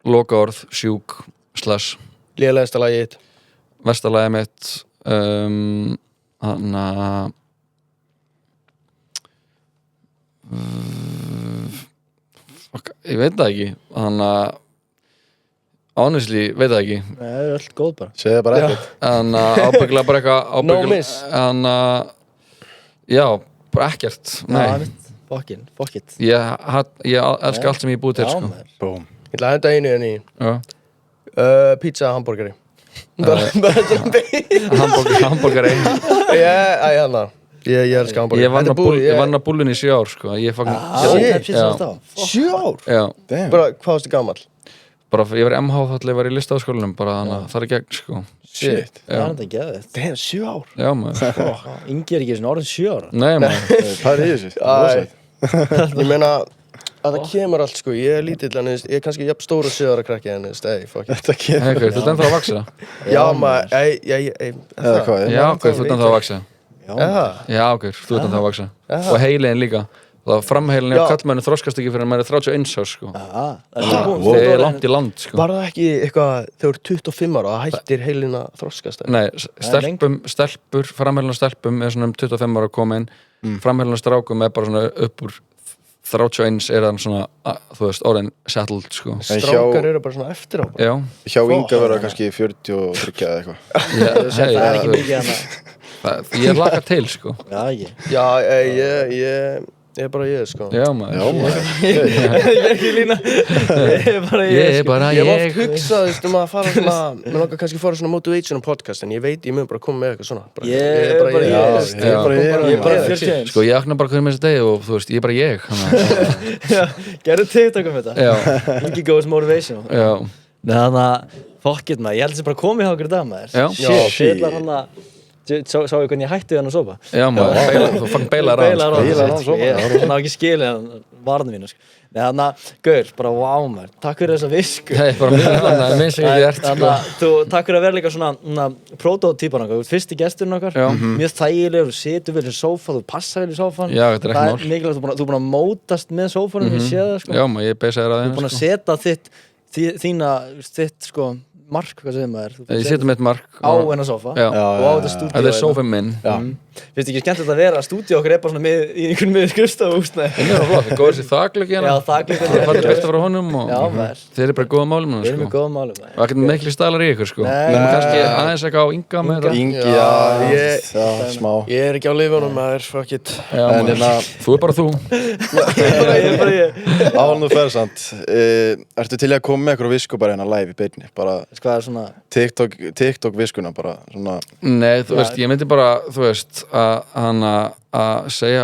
C: Lokaorð, sjúk, /
D: Lélegasta lagið þitt?
C: Versta lagið mitt ég veit það ekki honestly, veit það ekki
A: Það er öll góð bara
B: Segðu það bara ekkert
C: ábyggilega bara eitthvað
D: No miss
C: já, bara ekkert nei,
A: fuck it
C: ég elska allt sem ég er búið til sko.
B: Boom
D: Ég ætla að henda einu en í pizza, hamburgeri
C: hamburgeri
D: Hana Ég elska hamburger.
C: Ég vann á búllunni í 7 ár, sko. Ég fucking...
A: Pepsi
C: Já.
A: alltaf
D: 7 ár?
C: Já.
B: Damn.
D: Bara, hvað varstu gamall?
C: Bara, ég var í MH þá ég var í listaháskólanum, bara þannig að það er gegn, sko.
B: Shit.
A: Það er þetta geðið
D: Damn, 7 ár?
C: Já, maður.
A: Ingi er ekki svona orðin 7 ára
C: Nei, maður.
B: Hvað er í þessu?
D: Æ, ég meina að það kemur allt sko, ég er lítill en ég er kannski jafn stór og 7 ára krakki en fuck it.
B: Þetta kemur.
C: Hey, þú ert ennþá að vaksa.
D: Já maður,
B: Eða hvað?
C: Já, þú ert ennþá að vaksa.
D: Eða?
C: Já, þú ert ennþá að vaksa. Og heiliðin líka. Það framheilin
D: Já.
C: á kallmennu þroskast ekki fyrir að maður er 31 árs, sko.
A: Það
C: Það er langt í land, sko.
D: Var það ekki eitthvað þegar þú ert 25 ára að hættir heilin að þroskast?
C: Nei, stelpur, framheilin á stelpum er svona 25 ára komin. Framheilin á strákum er bara svona upp úr 31 er hann svona, þú veist, orðin settled, sko.
D: Strákar eru bara svona eftir á bara.
C: Já.
B: Hjá Inga verða kannski 43 eða eitthvað.
A: er ekki mikið hann
C: Ég er laka til, sko.
A: Já, ekki
D: Já, ég er bara ég sko.
C: Já, maður.
B: Já, maður.
A: Ég er ekki lína Ég er bara
C: Ég er bara
D: Ég hef
C: ég.
D: oft hugsað að fara svona, mér langar kannski að fara svona motivation podcast en ég veit ég mun bara koma með eitthvað svona. Bara,
A: Ég er bara ég.
B: Ég er bara ég.
A: Ég er bara 41
C: Sko, ég akna bara hverjum þessi degi og þú veist, ég er bara ég.
A: Gerðu TikTok um þetta
C: Já,
A: Ingi goes motivational
C: já.
A: Nei, þannig að fuck it maður Ég held þessi bara komið hjá okkur í dag maður
C: Já.
A: Shit Fyllar hann að Sáu hvernig ég hætti hann að sopa
C: Já, maður, þú fann beilar á hans.
A: Beilar á
B: Beilar á
A: hann
B: hann sopa.
A: Ég ná ekki skilið hann varðinu mínu sko. Nei, þannig að Gaur, bara wow maður Takk fyrir þessa visku
C: Það er bara mjög þannig að minnst ekki gert,
A: Þannig
C: sko.
A: að þú takk fyrir að vera líka svona prototípan okkar, þú ert fyrsti gesturinn okkar
C: Já.
A: mjög þægilegur, þú situr vel í sófa þú passar vel í sófan
C: Já, þetta er ekki mál.
A: mikilvægt, þú er búin að mótast með sófanum ég sé það sko,
C: Já, maður, ég beisa þér að
A: þú er búin
C: þeim,
A: að setja þitt sko mark, hvað segir maður Þú
C: Ég setjum eitt mark.
A: á hennar sófa
C: Já.
A: og á þetta stúdíó
C: Það er sófinn minn.
A: finnst ekki skemmtilegt að vera að stúdíó okkar er bara svona í einhvern miður skrifstofahúsnæði
C: Það er flott, það góður sér þakleik hérna.
A: Já, þakleik
C: Það er farið byrta frá honum og
A: Já, maður.
C: þeir eru bara góða málum
A: Við erum
C: sko.
A: í góðum málum maður.
C: Og ekkert mikli staðlar í ykkur, sko.
A: Nei.
C: Nefnum kannski aðeins eitthvað á Inga með þetta.
B: Ingi, já, smá.
D: Ég er ekki á lifunum maður, fuck it.
C: Já,
B: En
C: maður.
B: hérna,
C: Þú er bara þú.
A: Ég er bara ég
B: áhaldum þú fer samt, ertu til í að koma með eitthvað visku bara hérna live í beinni? Bara
A: Hvað er svona
B: TikTok viskuna bara, svona,
C: Nei, þú veist, ég myndi bara, þú veist, að segja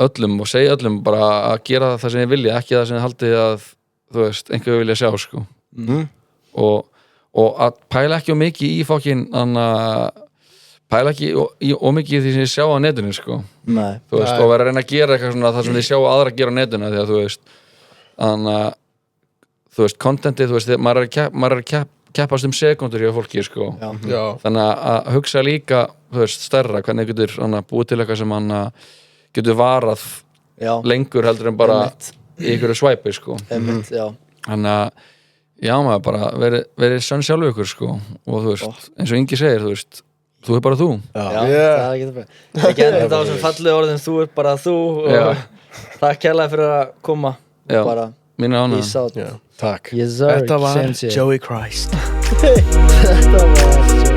C: öllum bara að gera það sem ég vilja, ekki það sem ég haldi að, þú veist, einhver vilja sjá, sko. Og að pæla ekki mikið í fokkin, pæla ekki mikið í því sem ég sjá á netinu, sko.
A: Nei
C: Þú veist, og vera að reyna að gera eitthvað svona það sem þið sjá aðra að gera á netinu, því að þú veist, þú veist, contentið, þú veist, maður er að keppast sekundur hjá fólki, sko.
D: Já.
C: Þannig að hugsa líka, þú veist, stærra, hvernig getur búið til eitthvað sem getur varað
A: Já,
C: lengur heldur en bara í einhverju svæpi, sko.
A: einmitt, já
C: Þannig að, já, maður bara verið sönn sjálfu ykkur, sko. Og þú veist, eins og Ingi segir, þú veist, þú er bara þú.
A: Já, það er ekki það bara Ekki enda þetta á sem fallegu orðin, þú er bara þú
C: Já.
A: og takk kærlega fyrir að koma
C: Já.
A: og bara
C: Mín er ánægð.
A: peace out
B: takk.
A: Yes sir,
D: Þetta var
A: same shit.
D: Joey Christ.
A: Þetta var Joey